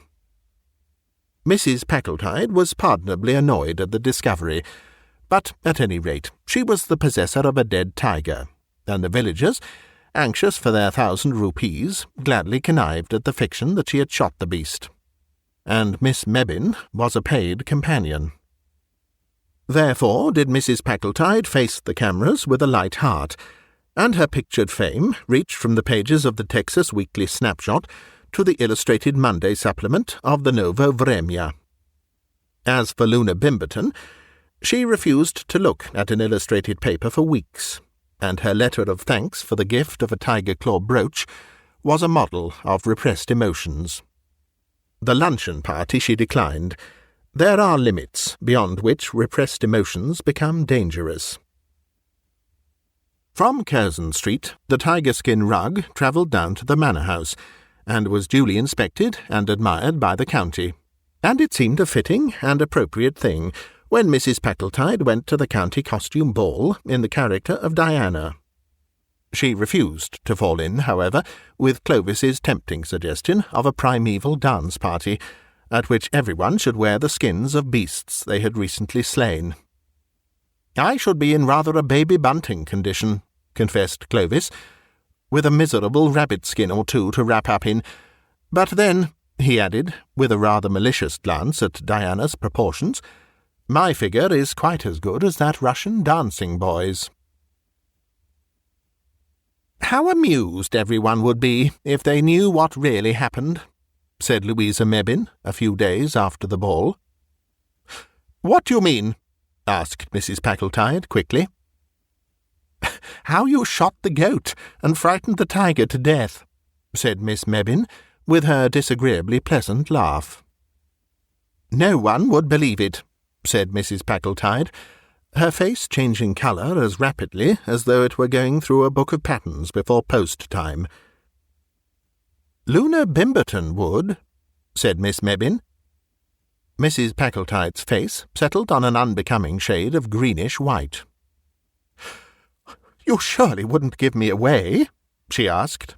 Mrs. Packletide was pardonably annoyed at the discovery, but at any rate she was the possessor of a dead tiger, and the villagers, anxious for their 1,000 rupees, gladly connived at the fiction that she had shot the beast. And Miss Mebbin was a paid companion. Therefore did Mrs. Packletide face the cameras with a light heart, and her pictured fame reached from the pages of the Texas Weekly Snapshot to the illustrated Monday supplement of the Novo Vremya. As for Luna Bimberton, she refused to look at an illustrated paper for weeks, and her letter of thanks for the gift of a tiger claw brooch was a model of repressed emotions. The luncheon party she declined. There are limits beyond which repressed emotions become dangerous. From Curzon Street, the tiger-skin rug travelled down to the manor house, and was duly inspected and admired by the county, and it seemed a fitting and appropriate thing when Mrs. Packletide went to the county costume ball in the character of Diana. She refused to fall in, however, with Clovis's tempting suggestion of a primeval dance party, at which everyone should wear the skins of beasts they had recently slain. "I should be in rather a baby bunting condition," confessed Clovis, "with a miserable rabbit skin or two to wrap up in. But then," he added, with a rather malicious glance at Diana's proportions, "my figure is quite as good as that Russian dancing boy's." "How amused everyone would be if they knew what really happened," said Louisa Mebbin a few days after the ball. "What do you mean?" asked Mrs. Packletide quickly. "How you shot the goat and frightened the tiger to death," said Miss Mebbin, with her disagreeably pleasant laugh. "No one would believe it," said Mrs. Packletide, her face changing colour as rapidly as though it were going through a book of patterns before post-time. "Luna Bimberton would," said Miss Mebbin. Mrs. Packletide's face settled on an unbecoming shade of greenish-white. "You surely wouldn't give me away?" she asked.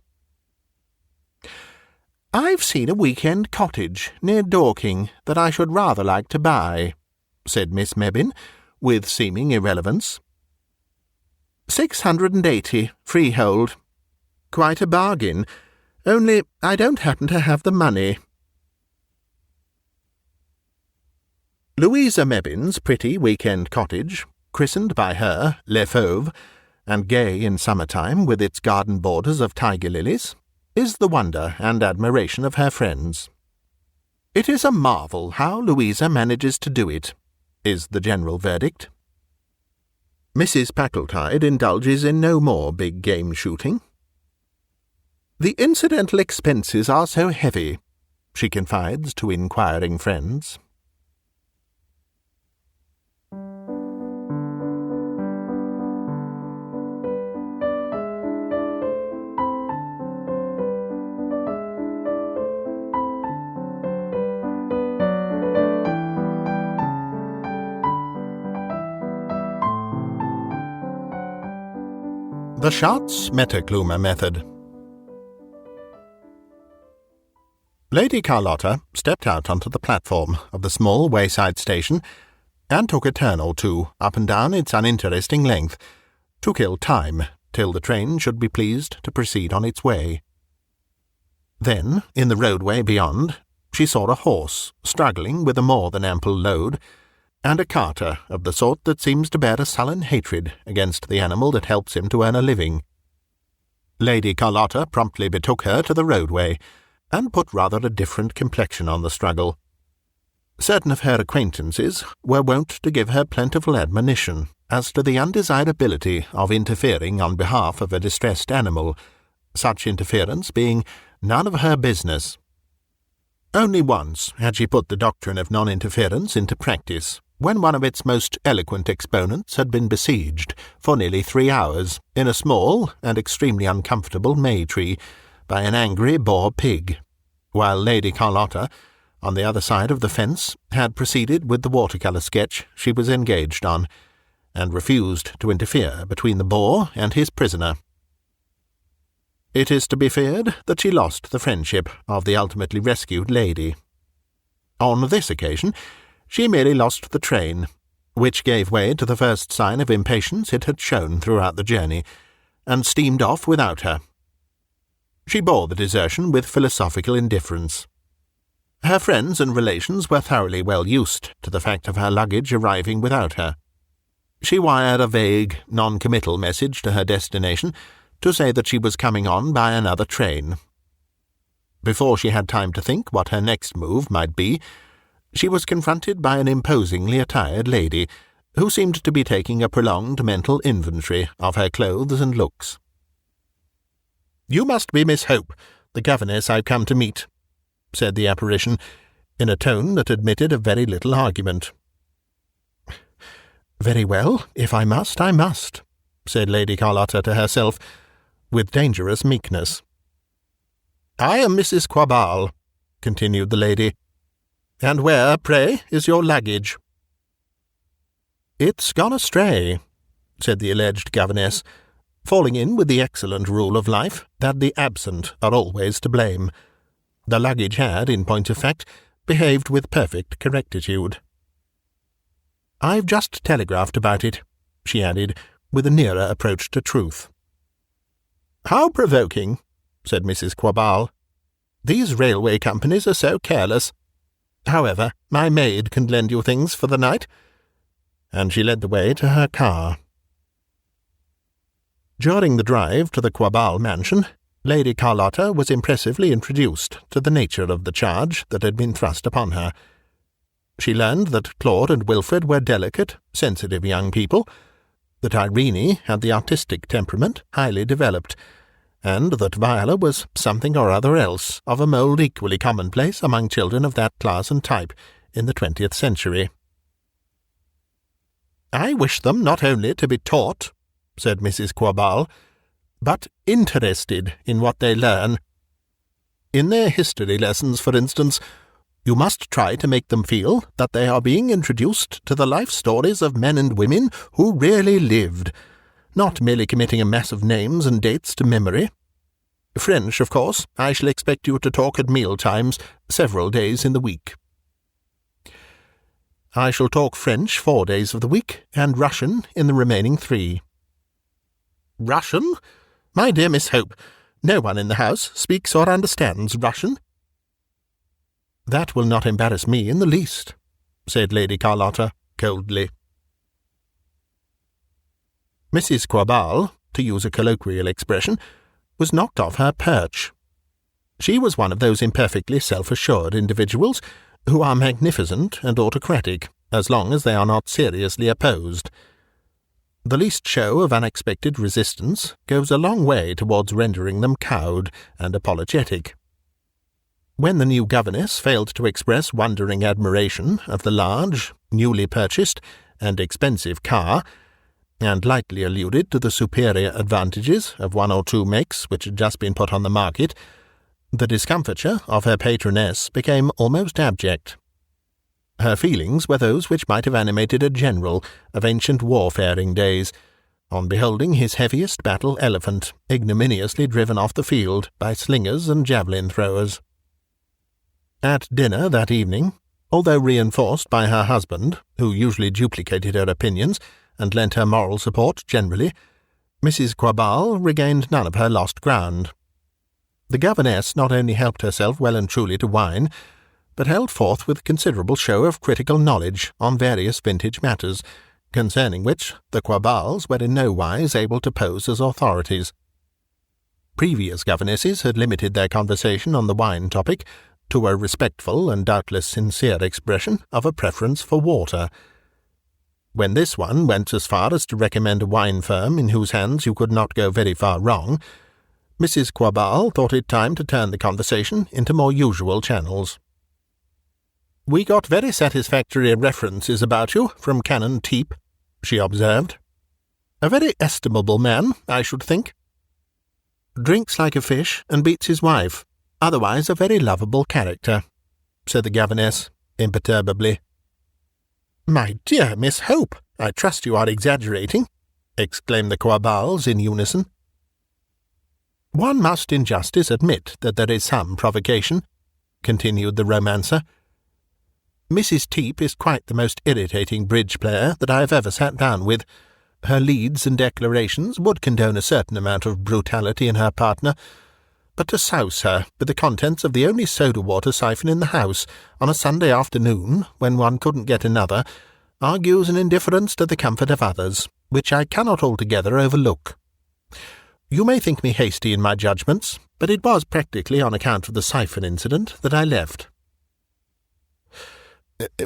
"I've seen a weekend cottage near Dorking that I should rather like to buy," said Miss Mebbin, with seeming irrelevance. "680, freehold. Quite a bargain, only I don't happen to have the money." Louisa Mebbin's pretty weekend cottage, christened by her Les Fauves, and gay in summer-time with its garden borders of tiger lilies, is the wonder and admiration of her friends. "It is a marvel how Louisa manages to do it," is the general verdict. Mrs. Packletide indulges in no more big game shooting. "The incidental expenses are so heavy," she confides to inquiring friends. The Schartz-Metterklume Method. Lady Carlotta stepped out onto the platform of the small wayside station and took a turn or two up and down its uninteresting length, to kill time till the train should be pleased to proceed on its way. Then, in the roadway beyond, she saw a horse struggling with a more than ample load, and a carter of the sort that seems to bear a sullen hatred against the animal that helps him to earn a living. Lady Carlotta promptly betook her to the roadway, and put rather a different complexion on the struggle. Certain of her acquaintances were wont to give her plentiful admonition as to the undesirability of interfering on behalf of a distressed animal, such interference being none of her business. Only once had she put the doctrine of non-interference into practice, when one of its most eloquent exponents had been besieged for nearly 3 hours in a small and extremely uncomfortable may-tree by an angry boar pig, while Lady Carlotta, on the other side of the fence, had proceeded with the watercolour sketch she was engaged on, and refused to interfere between the boar and his prisoner. It is to be feared that she lost the friendship of the ultimately rescued lady. On this occasion, she merely lost the train, which gave way to the first sign of impatience it had shown throughout the journey, and steamed off without her. She bore the desertion with philosophical indifference. Her friends and relations were thoroughly well used to the fact of her luggage arriving without her. She wired a vague, non-committal message to her destination to say that she was coming on by another train. Before she had time to think what her next move might be, she was confronted by an imposingly attired lady, who seemed to be taking a prolonged mental inventory of her clothes and looks. "You must be Miss Hope, the governess I've come to meet," said the apparition, in a tone that admitted of very little argument. "Very well, if I must, I must," said Lady Carlotta to herself, with dangerous meekness. "I am Mrs. Quabarl," continued the lady. "And where, pray, is your luggage?" "It's gone astray," said the alleged governess, falling in with the excellent rule of life that the absent are always to blame. The luggage had, in point of fact, behaved with perfect correctitude. "I've just telegraphed about it," she added, with a nearer approach to truth. "How provoking," said Mrs. Quabarl. "These railway companies are so careless. However, my maid can lend you things for the night." And she led the way to her car. During the drive to the Quabarl mansion, Lady Carlotta was impressively introduced to the nature of the charge that had been thrust upon her. She learned that Claude and Wilfred were delicate, sensitive young people, that Irene had the artistic temperament highly developed, and that Viola was something or other else of a mould equally commonplace among children of that class and type in the 20th century. "I wish them not only to be taught," said Mrs. Quabarl, "but interested in what they learn. In their history lessons, for instance, you must try to make them feel that they are being introduced to the life stories of men and women who really lived, not merely committing a mass of names and dates to memory. French, of course, I shall expect you to talk at meal-times several days in the week." "I shall talk French 4 days of the week, and Russian in the remaining 3. "Russian? My dear Miss Hope, no one in the house speaks or understands Russian." "That will not embarrass me in the least," said Lady Carlotta coldly. Mrs. Quabarl, to use a colloquial expression, was knocked off her perch. She was one of those imperfectly self-assured individuals who are magnificent and autocratic as long as they are not seriously opposed. The least show of unexpected resistance goes a long way towards rendering them cowed and apologetic. When the new governess failed to express wondering admiration of the large, newly purchased, and expensive car, and lightly alluded to the superior advantages of 1 or 2 makes which had just been put on the market, the discomfiture of her patroness became almost abject. Her feelings were those which might have animated a general of ancient warfaring days, on beholding his heaviest battle elephant ignominiously driven off the field by slingers and javelin-throwers. At dinner that evening, although reinforced by her husband, who usually duplicated her opinions and lent her moral support generally, Mrs. Quabarl regained none of her lost ground. The governess not only helped herself well and truly to wine, but held forth with considerable show of critical knowledge on various vintage matters, concerning which the Quabarls were in no wise able to pose as authorities. Previous governesses had limited their conversation on the wine topic to a respectful and doubtless sincere expression of a preference for water. When this one went as far as to recommend a wine firm in whose hands you could not go very far wrong, Mrs. Quabarl thought it time to turn the conversation into more usual channels. "We got very satisfactory references about you from Canon Teep," she observed. "A very estimable man, I should think. Drinks like a fish and beats his wife, otherwise a very lovable character," said the governess, imperturbably. "My dear Miss Hope, I trust you are exaggerating," exclaimed the Quabarls in unison. "One must in justice admit that there is some provocation," continued the romancer. "Mrs. Teep is quite the most irritating bridge player that I have ever sat down with. Her leads and declarations would condone a certain amount of brutality in her partner, but to souse her with the contents of the only soda-water siphon in the house on a Sunday afternoon, when one couldn't get another, argues an indifference to the comfort of others, which I cannot altogether overlook. You may think me hasty in my judgments, but it was practically on account of the siphon incident that I left."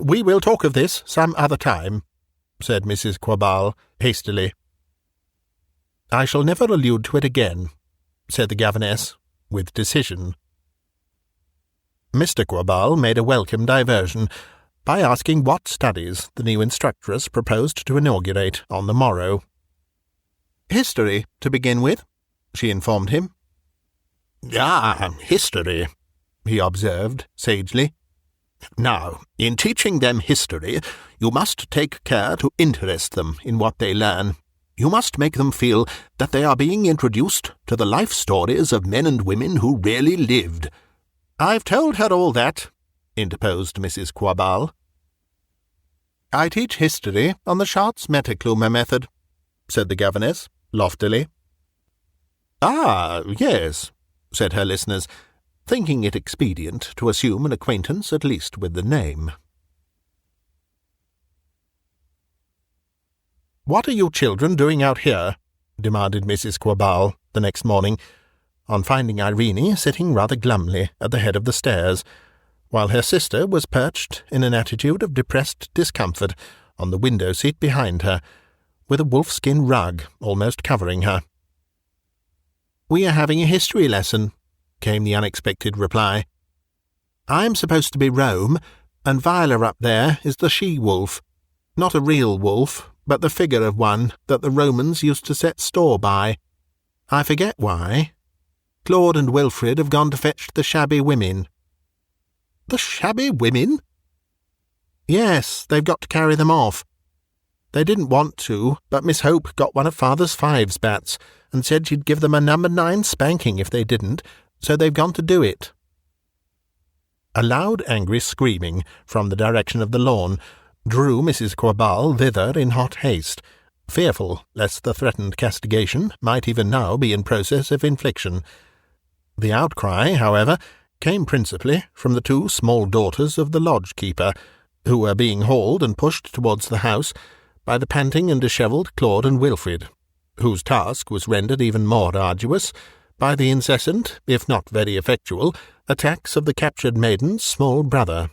"We will talk of this some other time," said Mrs. Quabarl hastily. "I shall never allude to it again," said the governess, with decision. Mr. Quabarl made a welcome diversion by asking what studies the new instructress proposed to inaugurate on the morrow. "History, to begin with," she informed him. "Ah, history," he observed sagely. "Now, in teaching them history, you must take care to interest them in what they learn. You must make them feel that they are being introduced to the life stories of men and women who really lived." "I've told her all that," interposed Mrs. Quabarl. "I teach history on the Schartz-Metterklume Method," said the governess loftily. "Ah, yes," said her listeners, thinking it expedient to assume an acquaintance at least with the name. "What are you children doing out here?" demanded Mrs. Quabarl the next morning, on finding Irene sitting rather glumly at the head of the stairs, while her sister was perched in an attitude of depressed discomfort on the window-seat behind her, with a wolfskin rug almost covering her. "We are having a history lesson," came the unexpected reply. "I'm supposed to be Rome, and Viola up there is the she-wolf. Not a real wolf, but the figure of one that the Romans used to set store by. I forget why. Claude and Wilfrid have gone to fetch the shabby women." "The shabby women?" "Yes, they've got to carry them off. They didn't want to, but Miss Hope got one of Father's fives bats and said she'd give them a number 9 spanking if they didn't, so they've gone to do it." A loud, angry screaming from the direction of the lawn drew Mrs. Quabarl thither in hot haste, fearful lest the threatened castigation might even now be in process of infliction. The outcry, however, came principally from the 2 small daughters of the lodge-keeper, who were being hauled and pushed towards the house by the panting and dishevelled Claude and Wilfrid, whose task was rendered even more arduous by the incessant, if not very effectual, attacks of the captured maiden's small brother.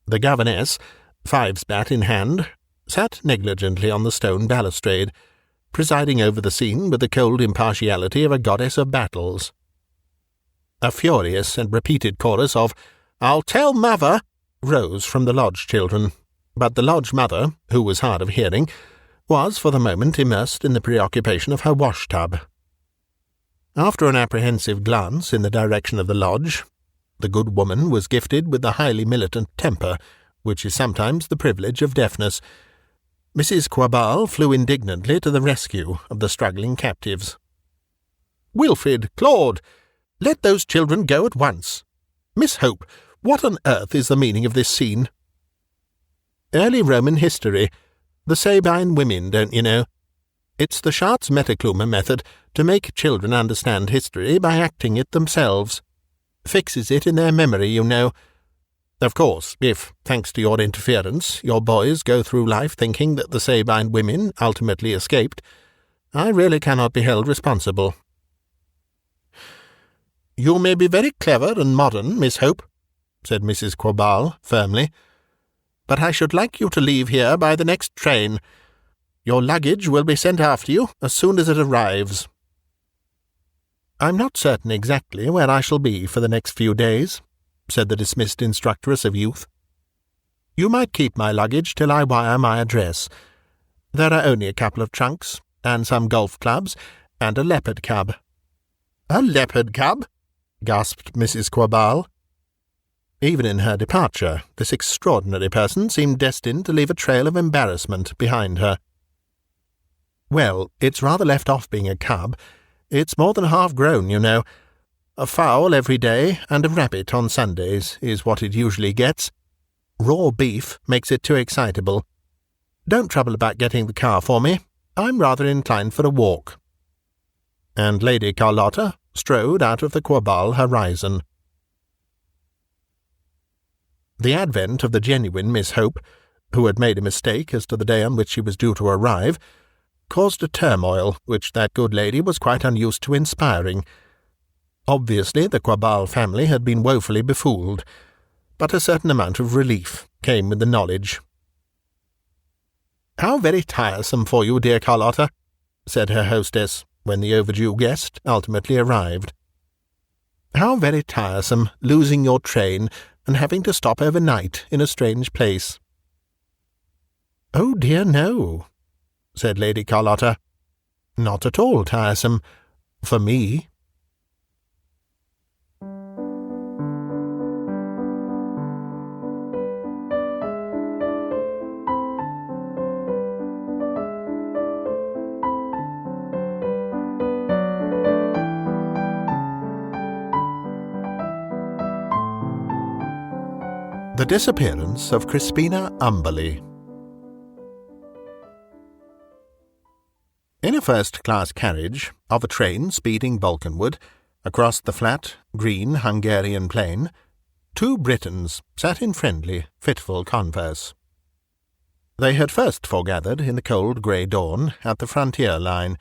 The governess, fives-bat in hand, sat negligently on the stone balustrade, presiding over the scene with the cold impartiality of a goddess of battles. A furious and repeated chorus of "I'll tell mother" rose from the lodge children, but the lodge mother, who was hard of hearing, was for the moment immersed in the preoccupation of her wash-tub. After an apprehensive glance in the direction of the lodge, the good woman was gifted with the highly militant temper which is sometimes the privilege of deafness. Mrs. Quabarl flew indignantly to the rescue of the struggling captives. "Wilfrid, Claude, let those children go at once. Miss Hope, what on earth is the meaning of this scene?" "Early Roman history. The Sabine women, don't you know? It's the Schartz-Metterklume method to make children understand history by acting it themselves. Fixes it in their memory, you know. Of course, if, thanks to your interference, your boys go through life thinking that the Sabine women ultimately escaped, I really cannot be held responsible." "You may be very clever and modern, Miss Hope," said Mrs. Quabarl firmly, "but I should like you to leave here by the next train. Your luggage will be sent after you as soon as it arrives." "I'm not certain exactly where I shall be for the next few days," said the dismissed instructress of youth. "You might keep my luggage till I wire my address. There are only a couple of trunks, and some golf clubs, and a leopard cub." "A leopard cub?" gasped Mrs. Quabarl. Even in her departure, this extraordinary person seemed destined to leave a trail of embarrassment behind her. "Well, it's rather left off being a cub. It's more than half-grown, you know. A fowl every day and a rabbit on Sundays is what it usually gets. Raw beef makes it too excitable. Don't trouble about getting the car for me. I'm rather inclined for a walk." And Lady Carlotta strode out of the Quabarl horizon. The advent of the genuine Miss Hope, who had made a mistake as to the day on which she was due to arrive, caused a turmoil which that good lady was quite unused to inspiring. Obviously the Quabarl family had been woefully befooled. but a certain amount of relief came with the knowledge. "How very tiresome for you, dear Carlotta," said her hostess, when the overdue guest ultimately arrived. "How very tiresome, losing your train and having to stop overnight in a strange place." "Oh dear, no," said Lady Carlotta. "Not at all tiresome, for me." The Disappearance of Crispina Umberleigh. In a first-class carriage of a train speeding Balkanward across the flat, green Hungarian plain, two Britons sat in friendly, fitful converse. They had first foregathered in the cold grey dawn at the frontier line,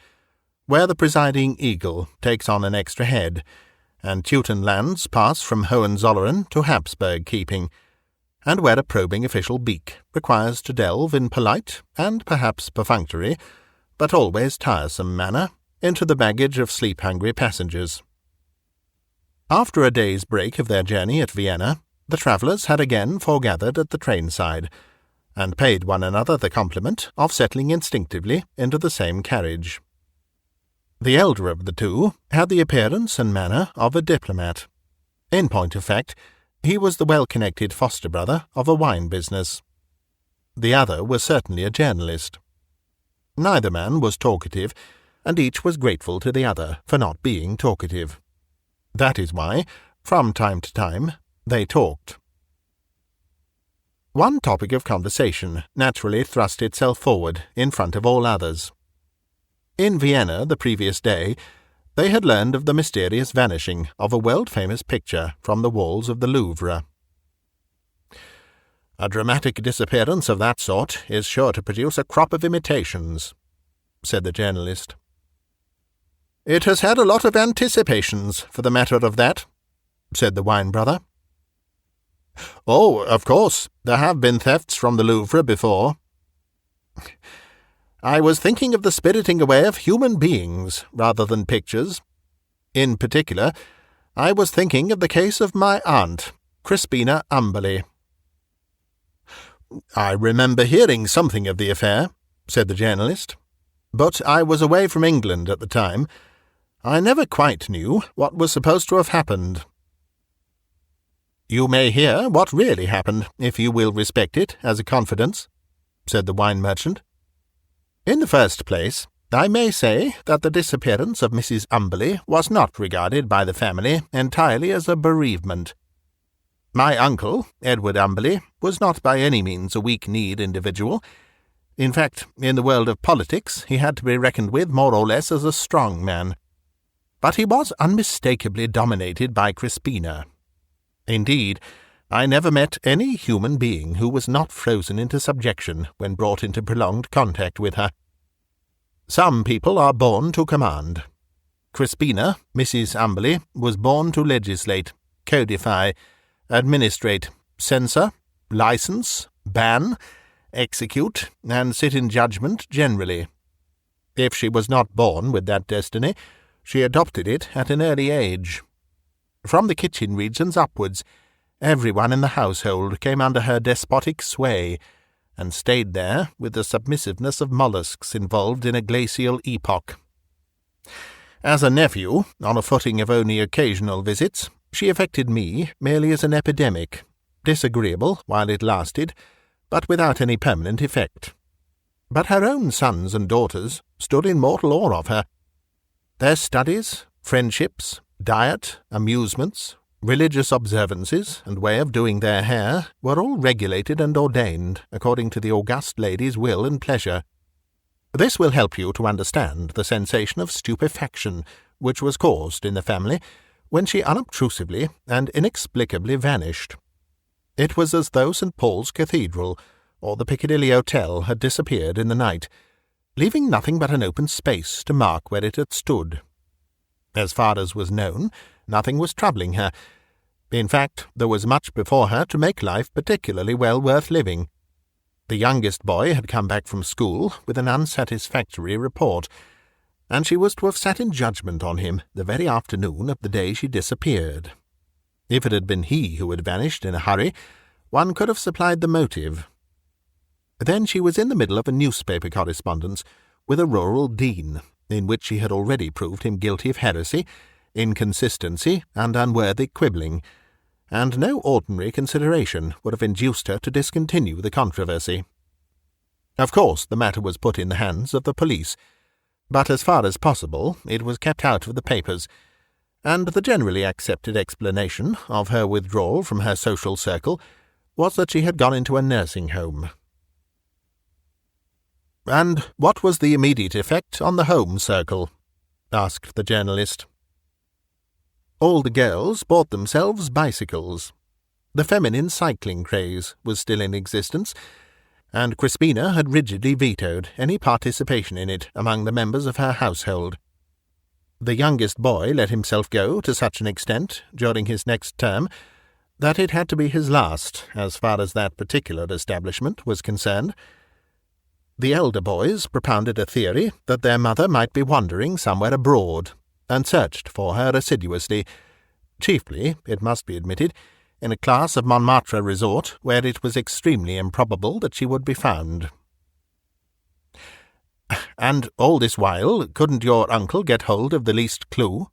where the presiding eagle takes on an extra head, and Teuton lands pass from Hohenzollern to Habsburg keeping, and where a probing official beak requires to delve in polite and perhaps perfunctory, but always tiresome manner, into the baggage of sleep-hungry passengers. After a day's break of their journey at Vienna, the travellers had again foregathered at the train-side, and paid one another the compliment of settling instinctively into the same carriage. The elder of the two had the appearance and manner of a diplomat. In point of fact, he was the well-connected foster-brother of a wine business. The other was certainly a journalist. Neither man was talkative, and each was grateful to the other for not being talkative. That is why, from time to time, they talked. One topic of conversation naturally thrust itself forward in front of all others. In Vienna the previous day, they had learned of the mysterious vanishing of a world-famous picture from the walls of the Louvre. "A dramatic disappearance of that sort is sure to produce a crop of imitations," said the journalist. "It has had a lot of anticipations, for the matter of that," said the wine-brother. "Oh, of course, there have been thefts from the Louvre before." "I was thinking of the spiriting away of human beings rather than pictures. In particular, I was thinking of the case of my aunt, Crispina Umberleigh." "I remember hearing something of the affair," said the journalist, "but I was away from England at the time. I never quite knew what was supposed to have happened." "You may hear what really happened, if you will respect it as a confidence," said the wine merchant. "In the first place, I may say that the disappearance of Mrs. Umberleigh was not regarded by the family entirely as a bereavement. My uncle, Edward Umberleigh, was not by any means a weak-kneed individual. In fact, in the world of politics he had to be reckoned with more or less as a strong man. But he was unmistakably dominated by Crispina. Indeed, I never met any human being who was not frozen into subjection when brought into prolonged contact with her. Some people are born to command. Crispina, Mrs. Umberleigh, was born to legislate, codify, administrate, censor, license, ban, execute, and sit in judgment generally. If she was not born with that destiny, she adopted it at an early age. From the kitchen regions upwards, everyone in the household came under her despotic sway, and stayed there with the submissiveness of molluscs involved in a glacial epoch. As a nephew, on a footing of only occasional visits, she affected me merely as an epidemic, disagreeable while it lasted, but without any permanent effect. But her own sons and daughters stood in mortal awe of her. Their studies, friendships, diet, amusements, religious observances, and way of doing their hair were all regulated and ordained according to the august lady's will and pleasure. This will help you to understand the sensation of stupefaction which was caused in the family when she unobtrusively and inexplicably vanished. It was as though St. Paul's Cathedral or the Piccadilly Hotel had disappeared in the night, leaving nothing but an open space to mark where it had stood. As far as was known, nothing was troubling her, In fact, there was much before her to make life particularly well worth living. The youngest boy had come back from school with an unsatisfactory report, and she was to have sat in judgment on him the very afternoon of the day she disappeared. If it had been he who had vanished in a hurry, one could have supplied the motive. Then she was in the middle of a newspaper correspondence with a rural dean, in which she had already proved him guilty of heresy, inconsistency, and unworthy quibbling, and no ordinary consideration would have induced her to discontinue the controversy. Of course, the matter was put in the hands of the police, but as far as possible it was kept out of the papers, and the generally accepted explanation of her withdrawal from her social circle was that she had gone into a nursing home. "And what was the immediate effect on the home circle?" asked the journalist. All the girls bought themselves bicycles. The feminine cycling craze was still in existence, and Crispina had rigidly vetoed any participation in it among the members of her household. The youngest boy let himself go to such an extent during his next term that it had to be his last, as far as that particular establishment was concerned. The elder boys propounded a theory that their mother might be wandering somewhere abroad, and searched for her assiduously, chiefly, it must be admitted, in a class of Montmartre resort where it was extremely improbable that she would be found. "And all this while, couldn't your uncle get hold of the least clue?"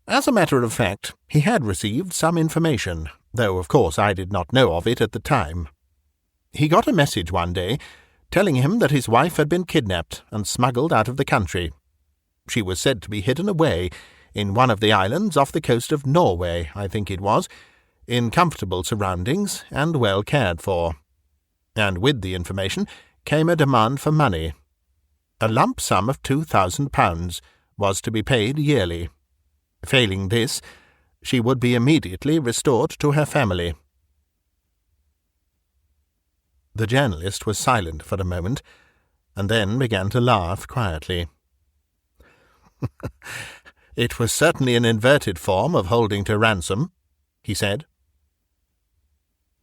"As a matter of fact, he had received some information, though of course I did not know of it at the time. He got a message one day telling him that his wife had been kidnapped and smuggled out of the country. She was said to be hidden away in one of the islands off the coast of Norway, I think it was, in comfortable surroundings and well cared for. And with the information came a demand for money. A lump sum of £2,000 was to be paid yearly. Failing this, she would be immediately restored to her family." The journalist was silent for a moment, and then began to laugh quietly. "It was certainly an inverted form of holding to ransom," he said.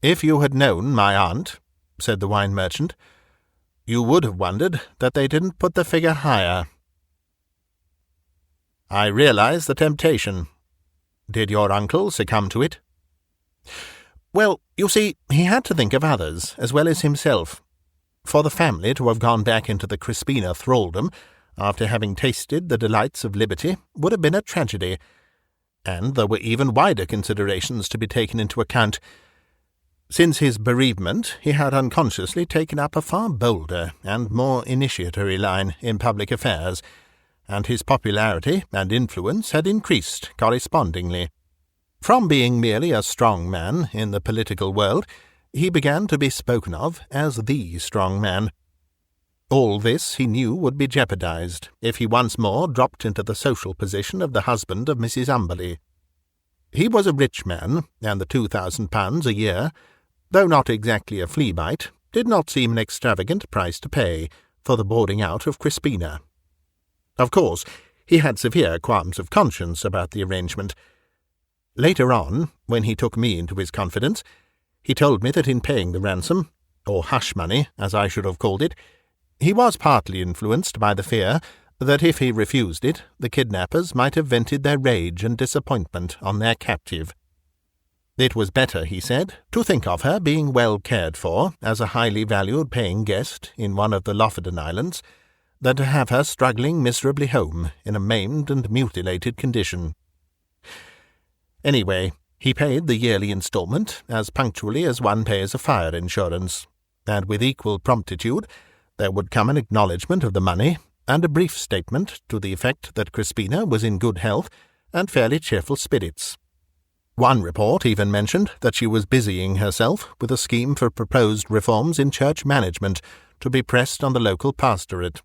"If you had known my aunt," said the wine merchant, "you would have wondered that they didn't put the figure higher." "I realize the temptation. Did your uncle succumb to it?" "Well, you see, he had to think of others as well as himself. For the family to have gone back into the Crispina thraldom after having tasted the delights of liberty would have been a tragedy, and there were even wider considerations to be taken into account. Since his bereavement, he had unconsciously taken up a far bolder and more initiatory line in public affairs, and his popularity and influence had increased correspondingly. From being merely a strong man in the political world, he began to be spoken of as the strong man. All this he knew would be jeopardized if he once more dropped into the social position of the husband of Mrs. Umberleigh. He was a rich man, and the £2,000 a year, though not exactly a flea-bite, did not seem an extravagant price to pay for the boarding out of Crispina. Of course, he had severe qualms of conscience about the arrangement. Later on, when he took me into his confidence, he told me that in paying the ransom, or hush money, as I should have called it, he was partly influenced by the fear that if he refused it, the kidnappers might have vented their rage and disappointment on their captive. It was better, he said, to think of her being well cared for as a highly valued paying guest in one of the Lofoden Islands than to have her struggling miserably home in a maimed and mutilated condition. Anyway, he paid the yearly instalment as punctually as one pays a fire insurance, and with equal promptitude there would come an acknowledgment of the money and a brief statement to the effect that Crispina was in good health and fairly cheerful spirits. One report even mentioned that she was busying herself with a scheme for proposed reforms in church management to be pressed on the local pastorate.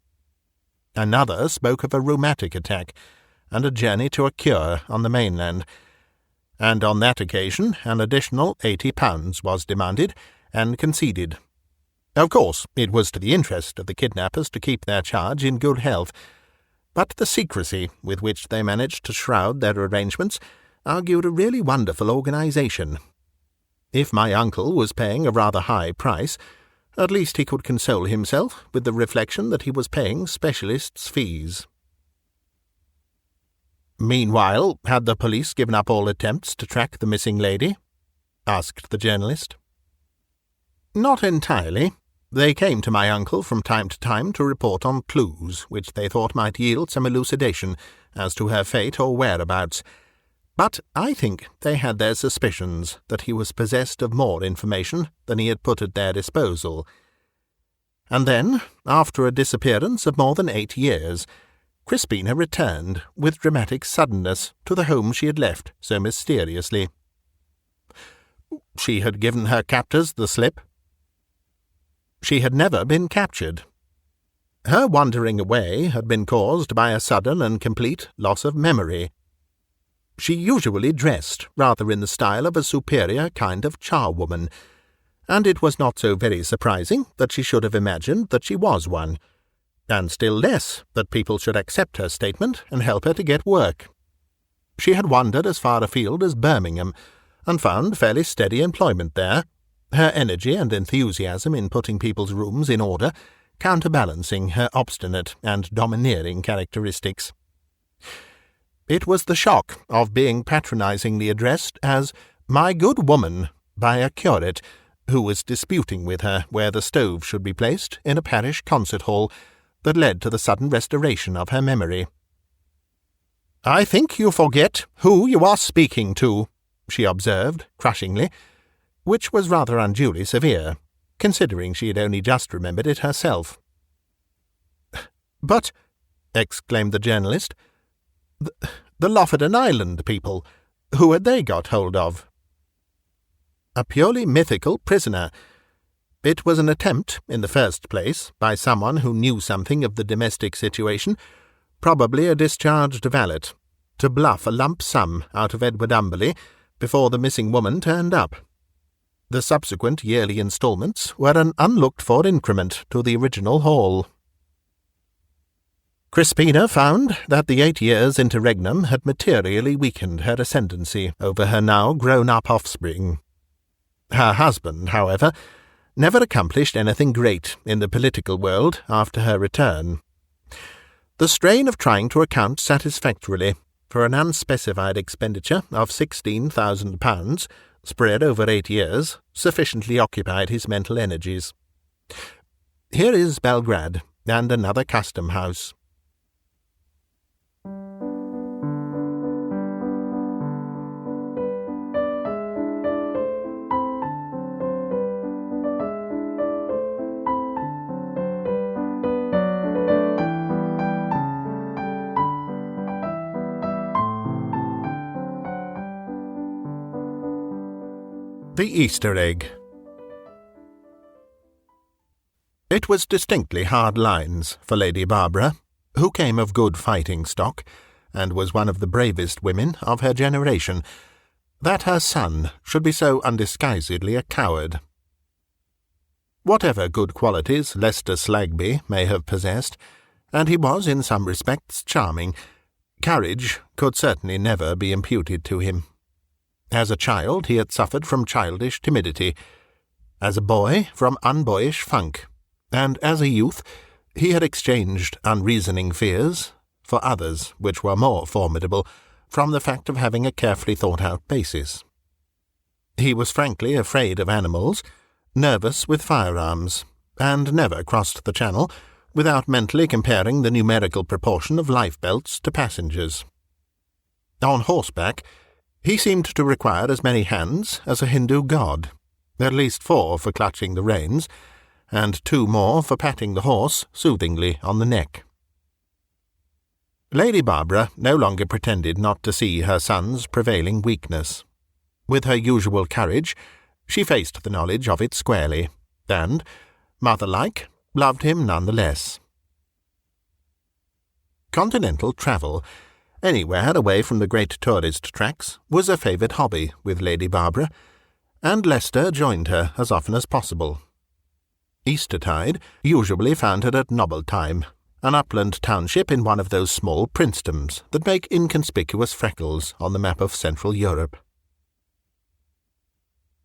Another spoke of a rheumatic attack and a journey to a cure on the mainland, and on that occasion an additional £80 was demanded and conceded. Of course, it was to the interest of the kidnappers to keep their charge in good health, but the secrecy with which they managed to shroud their arrangements argued a really wonderful organisation. If my uncle was paying a rather high price, at least he could console himself with the reflection that he was paying specialists' fees. "Meanwhile, had the police given up all attempts to track the missing lady?" asked the journalist. "Not entirely. They came to my uncle from time to time to report on clues which they thought might yield some elucidation as to her fate or whereabouts. But I think they had their suspicions that he was possessed of more information than he had put at their disposal. And then, after a disappearance of more than 8 years, Crispina returned with dramatic suddenness to the home she had left so mysteriously." "She had given her captors the slip?" "She had never been captured. Her wandering away had been caused by a sudden and complete loss of memory. She usually dressed rather in the style of a superior kind of charwoman, and it was not so very surprising that she should have imagined that she was one, and still less that people should accept her statement and help her to get work. She had wandered as far afield as Birmingham, and found fairly steady employment there, her energy and enthusiasm in putting people's rooms in order counterbalancing her obstinate and domineering characteristics. It was the shock of being patronisingly addressed as "my good woman" by a curate who was disputing with her where the stove should be placed in a parish concert hall that led to the sudden restoration of her memory. "I think you forget who you are speaking to," she observed, crushingly, which was rather unduly severe, considering she had only just remembered it herself. "But," exclaimed the journalist, the Lofoden Island people, who had they got hold of?" "A purely mythical prisoner. It was an attempt, in the first place, by someone who knew something of the domestic situation, probably a discharged valet, to bluff a lump sum out of Edward Umberleigh before the missing woman turned up. The subsequent yearly instalments were an unlooked-for increment to the original haul." Crispina found that the 8 years' interregnum had materially weakened her ascendancy over her now grown-up offspring. Her husband, however, never accomplished anything great in the political world after her return. The strain of trying to account satisfactorily for an unspecified expenditure of £16,000, spread over 8 years, sufficiently occupied his mental energies. Here is Belgrade, and another custom house. The Easter egg. It was distinctly hard lines for Lady Barbara, who came of good fighting stock, and was one of the bravest women of her generation, that her son should be so undisguisedly a coward. Whatever good qualities Lester Slagby may have possessed, and he was in some respects charming, courage could certainly never be imputed to him. As a child he had suffered from childish timidity, as a boy from unboyish funk, and as a youth he had exchanged unreasoning fears for others which were more formidable from the fact of having a carefully thought-out basis. He was frankly afraid of animals, nervous with firearms, and never crossed the Channel without mentally comparing the numerical proportion of lifebelts to passengers. On horseback he seemed to require as many hands as a Hindu god, at least 4 for clutching the reins, and 2 more for patting the horse soothingly on the neck. Lady Barbara no longer pretended not to see her son's prevailing weakness. With her usual courage, she faced the knowledge of it squarely, and, mother-like, loved him none the less. Continental travel, anywhere away from the great tourist tracks, was a favourite hobby with Lady Barbara, and Lester joined her as often as possible. Eastertide usually found her at Nobble time, an upland township in one of those small princedoms that make inconspicuous freckles on the map of Central Europe.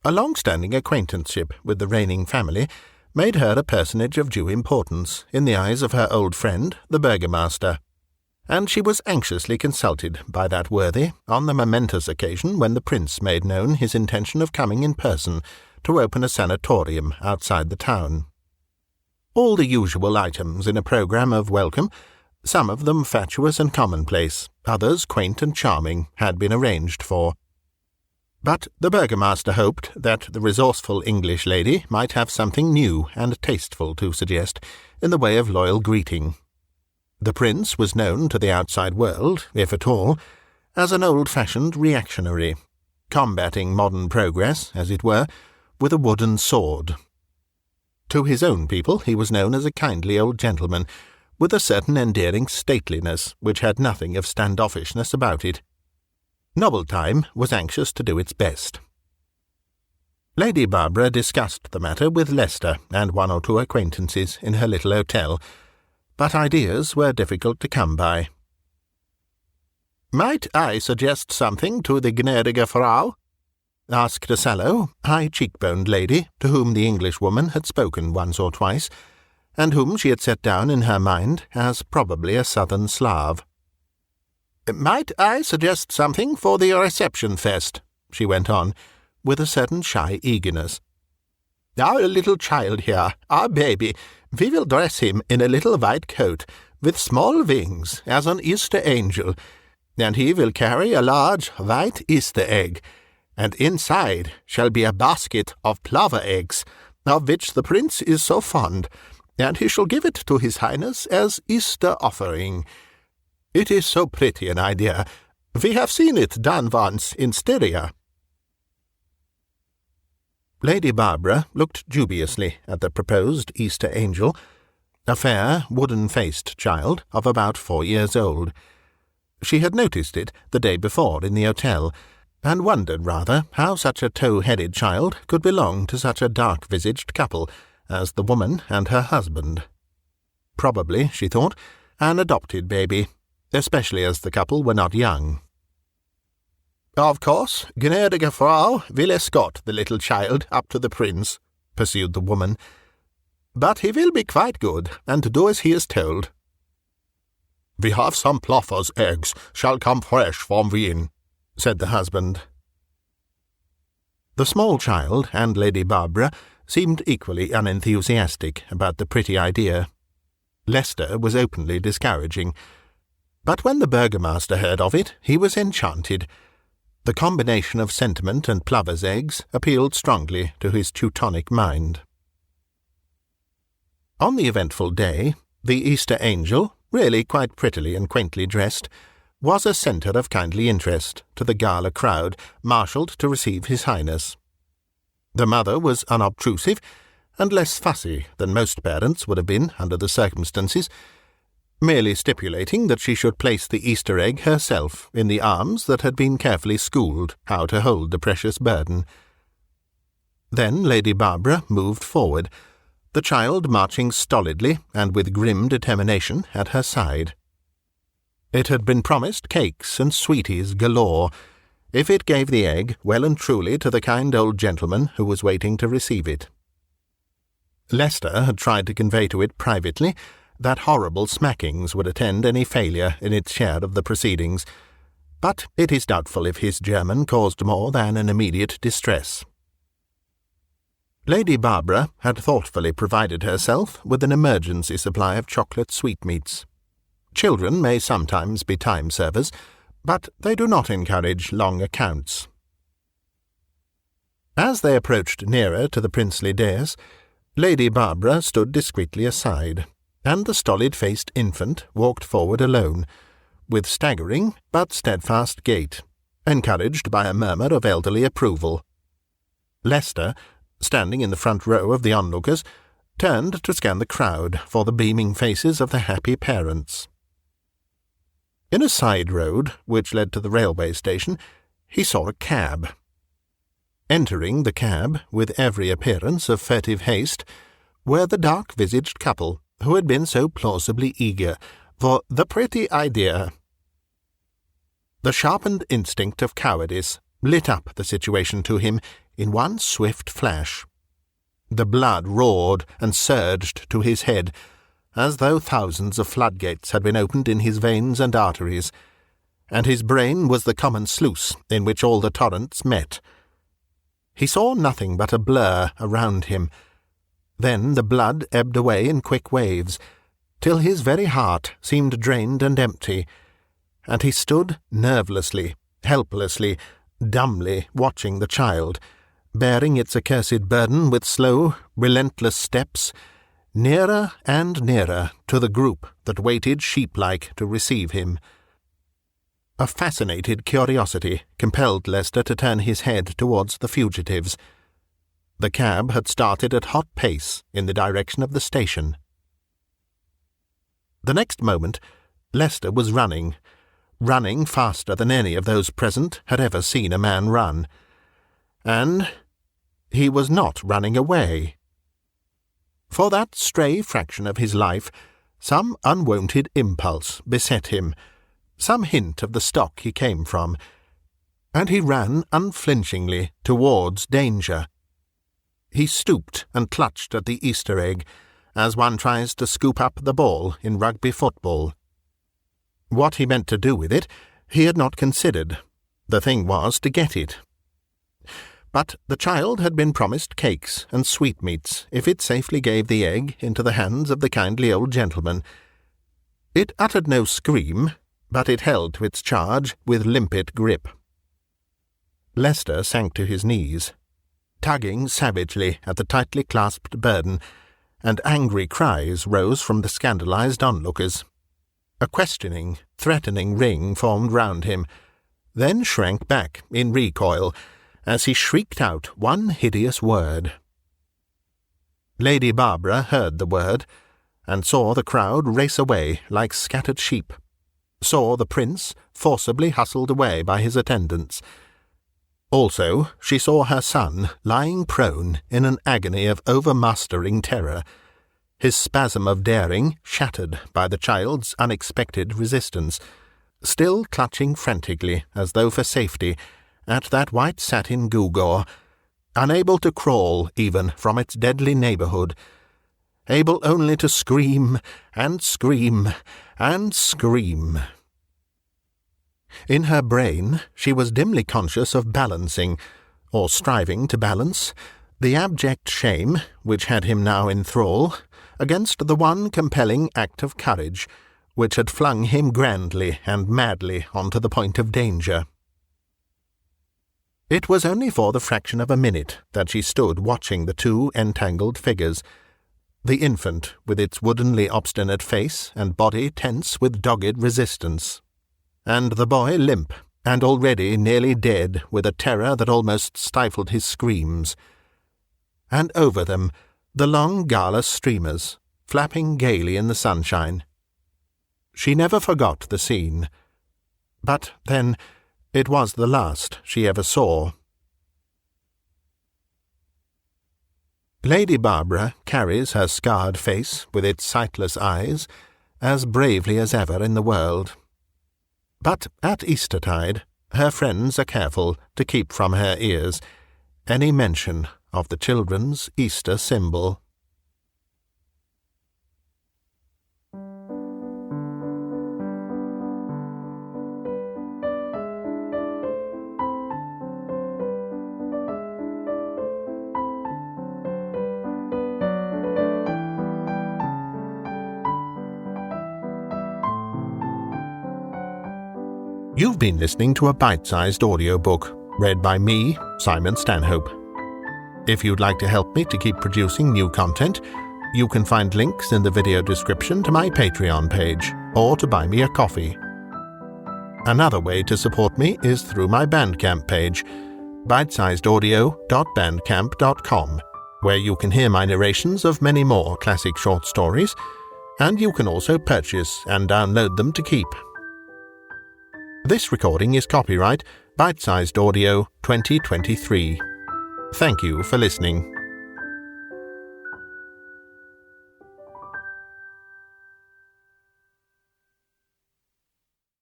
A long-standing acquaintanceship with the reigning family made her a personage of due importance in the eyes of her old friend, the burgomaster, and she was anxiously consulted by that worthy on the momentous occasion when the prince made known his intention of coming in person to open a sanatorium outside the town. All the usual items in a programme of welcome, some of them fatuous and commonplace, others quaint and charming, had been arranged for. But the burgomaster hoped that the resourceful English lady might have something new and tasteful to suggest in the way of loyal greeting. The prince was known to the outside world, if at all, as an old-fashioned reactionary, combating modern progress, as it were, with a wooden sword. To his own people he was known as a kindly old gentleman, with a certain endearing stateliness which had nothing of standoffishness about it. Nobletime was anxious to do its best. Lady Barbara discussed the matter with Leicester and one or two acquaintances in her little hotel, but ideas were difficult to come by. "Might I suggest something to the gnädige Frau?" asked a sallow, high-cheek-boned lady to whom the Englishwoman had spoken once or twice, and whom she had set down in her mind as probably a southern Slav. "Might I suggest something for the reception fest?" she went on, with a certain shy eagerness. "Our little child here, our baby, we will dress him in a little white coat, with small wings, as an Easter angel, and he will carry a large white Easter egg, and inside shall be a basket of plover eggs, of which the prince is so fond, and he shall give it to his highness as Easter offering. It is so pretty an idea. We have seen it done once in Styria." Lady Barbara looked dubiously at the proposed Easter angel, a fair, wooden-faced child of about 4 years old. She had noticed it the day before in the hotel, and wondered rather how such a tow-headed child could belong to such a dark-visaged couple as the woman and her husband. Probably, she thought, an adopted baby, especially as the couple were not young. "Of course, gnädige Frau will escort the little child up to the prince," pursued the woman, "but he will be quite good, and do as he is told." "We have some plover's eggs, shall come fresh from Wien," said the husband. The small child and Lady Barbara seemed equally unenthusiastic about the pretty idea. Leicester was openly discouraging, but when the burgomaster heard of it, he was enchanted. The combination of sentiment and plover's eggs appealed strongly to his Teutonic mind. On the eventful day, the Easter angel, really quite prettily and quaintly dressed, was a centre of kindly interest to the gala crowd marshalled to receive his highness. The mother was unobtrusive and less fussy than most parents would have been under the circumstances, merely stipulating that she should place the Easter egg herself in the arms that had been carefully schooled how to hold the precious burden. Then Lady Barbara moved forward, the child marching stolidly and with grim determination at her side. It had been promised cakes and sweeties galore, if it gave the egg well and truly to the kind old gentleman who was waiting to receive it. Leicester had tried to convey to it privately that horrible smackings would attend any failure in its share of the proceedings, but it is doubtful if his German caused more than an immediate distress. Lady Barbara had thoughtfully provided herself with an emergency supply of chocolate sweetmeats. Children may sometimes be time-servers, but they do not encourage long accounts. As they approached nearer to the princely dais, Lady Barbara stood discreetly aside, and the stolid-faced infant walked forward alone, with staggering but steadfast gait, encouraged by a murmur of elderly approval. Leicester, standing in the front row of the onlookers, turned to scan the crowd for the beaming faces of the happy parents. In a side road, which led to the railway station, he saw a cab. Entering the cab, with every appearance of furtive haste, were the dark-visaged couple who had been so plausibly eager for the pretty idea. The sharpened instinct of cowardice lit up the situation to him in one swift flash. The blood roared and surged to his head, as though thousands of floodgates had been opened in his veins and arteries, and his brain was the common sluice in which all the torrents met. He saw nothing but a blur around him. Then the blood ebbed away in quick waves, till his very heart seemed drained and empty, and he stood nervelessly, helplessly, dumbly watching the child, bearing its accursed burden with slow, relentless steps, nearer and nearer to the group that waited sheep-like to receive him. A fascinated curiosity compelled Lester to turn his head towards the fugitives. The cab had started at hot pace in the direction of the station. The next moment, Lester was running faster than any of those present had ever seen a man run. And he was not running away. For that stray fraction of his life, some unwonted impulse beset him, some hint of the stock he came from, and he ran unflinchingly towards danger. He stooped and clutched at the Easter egg, as one tries to scoop up the ball in rugby football. What he meant to do with it, he had not considered. The thing was to get it. But the child had been promised cakes and sweetmeats if it safely gave the egg into the hands of the kindly old gentleman. It uttered no scream, but it held to its charge with limpet grip. Lester sank to his knees, tugging savagely at the tightly clasped burden, and angry cries rose from the scandalized onlookers. A questioning, threatening ring formed round him, then shrank back in recoil as he shrieked out one hideous word. Lady Barbara heard the word, and saw the crowd race away like scattered sheep, saw the prince forcibly hustled away by his attendants. Also, she saw her son lying prone in an agony of overmastering terror, his spasm of daring shattered by the child's unexpected resistance, still clutching frantically as though for safety at that white satin gewgaw, unable to crawl even from its deadly neighbourhood, able only to scream and scream and scream. In her brain she was dimly conscious of balancing, or striving to balance, the abject shame which had him now in thrall, against the one compelling act of courage which had flung him grandly and madly onto the point of danger. It was only for the fraction of a minute that she stood watching the two entangled figures, the infant with its woodenly obstinate face and body tense with dogged resistance, and the boy limp and already nearly dead with a terror that almost stifled his screams. And over them the long gala streamers, flapping gaily in the sunshine. She never forgot the scene. But then it was the last she ever saw. Lady Barbara carries her scarred face with its sightless eyes as bravely as ever in the world. But at Eastertide her friends are careful to keep from her ears any mention of the children's Easter symbol. You've been listening to a bite-sized audiobook, read by me, Simon Stanhope. If you'd like to help me to keep producing new content, you can find links in the video description to my Patreon page, or to buy me a coffee. Another way to support me is through my Bandcamp page, bitesizedaudio.bandcamp.com, where you can hear my narrations of many more classic short stories, and you can also purchase and download them to keep. This recording is copyright Bitesized Audio 2023. Thank you for listening.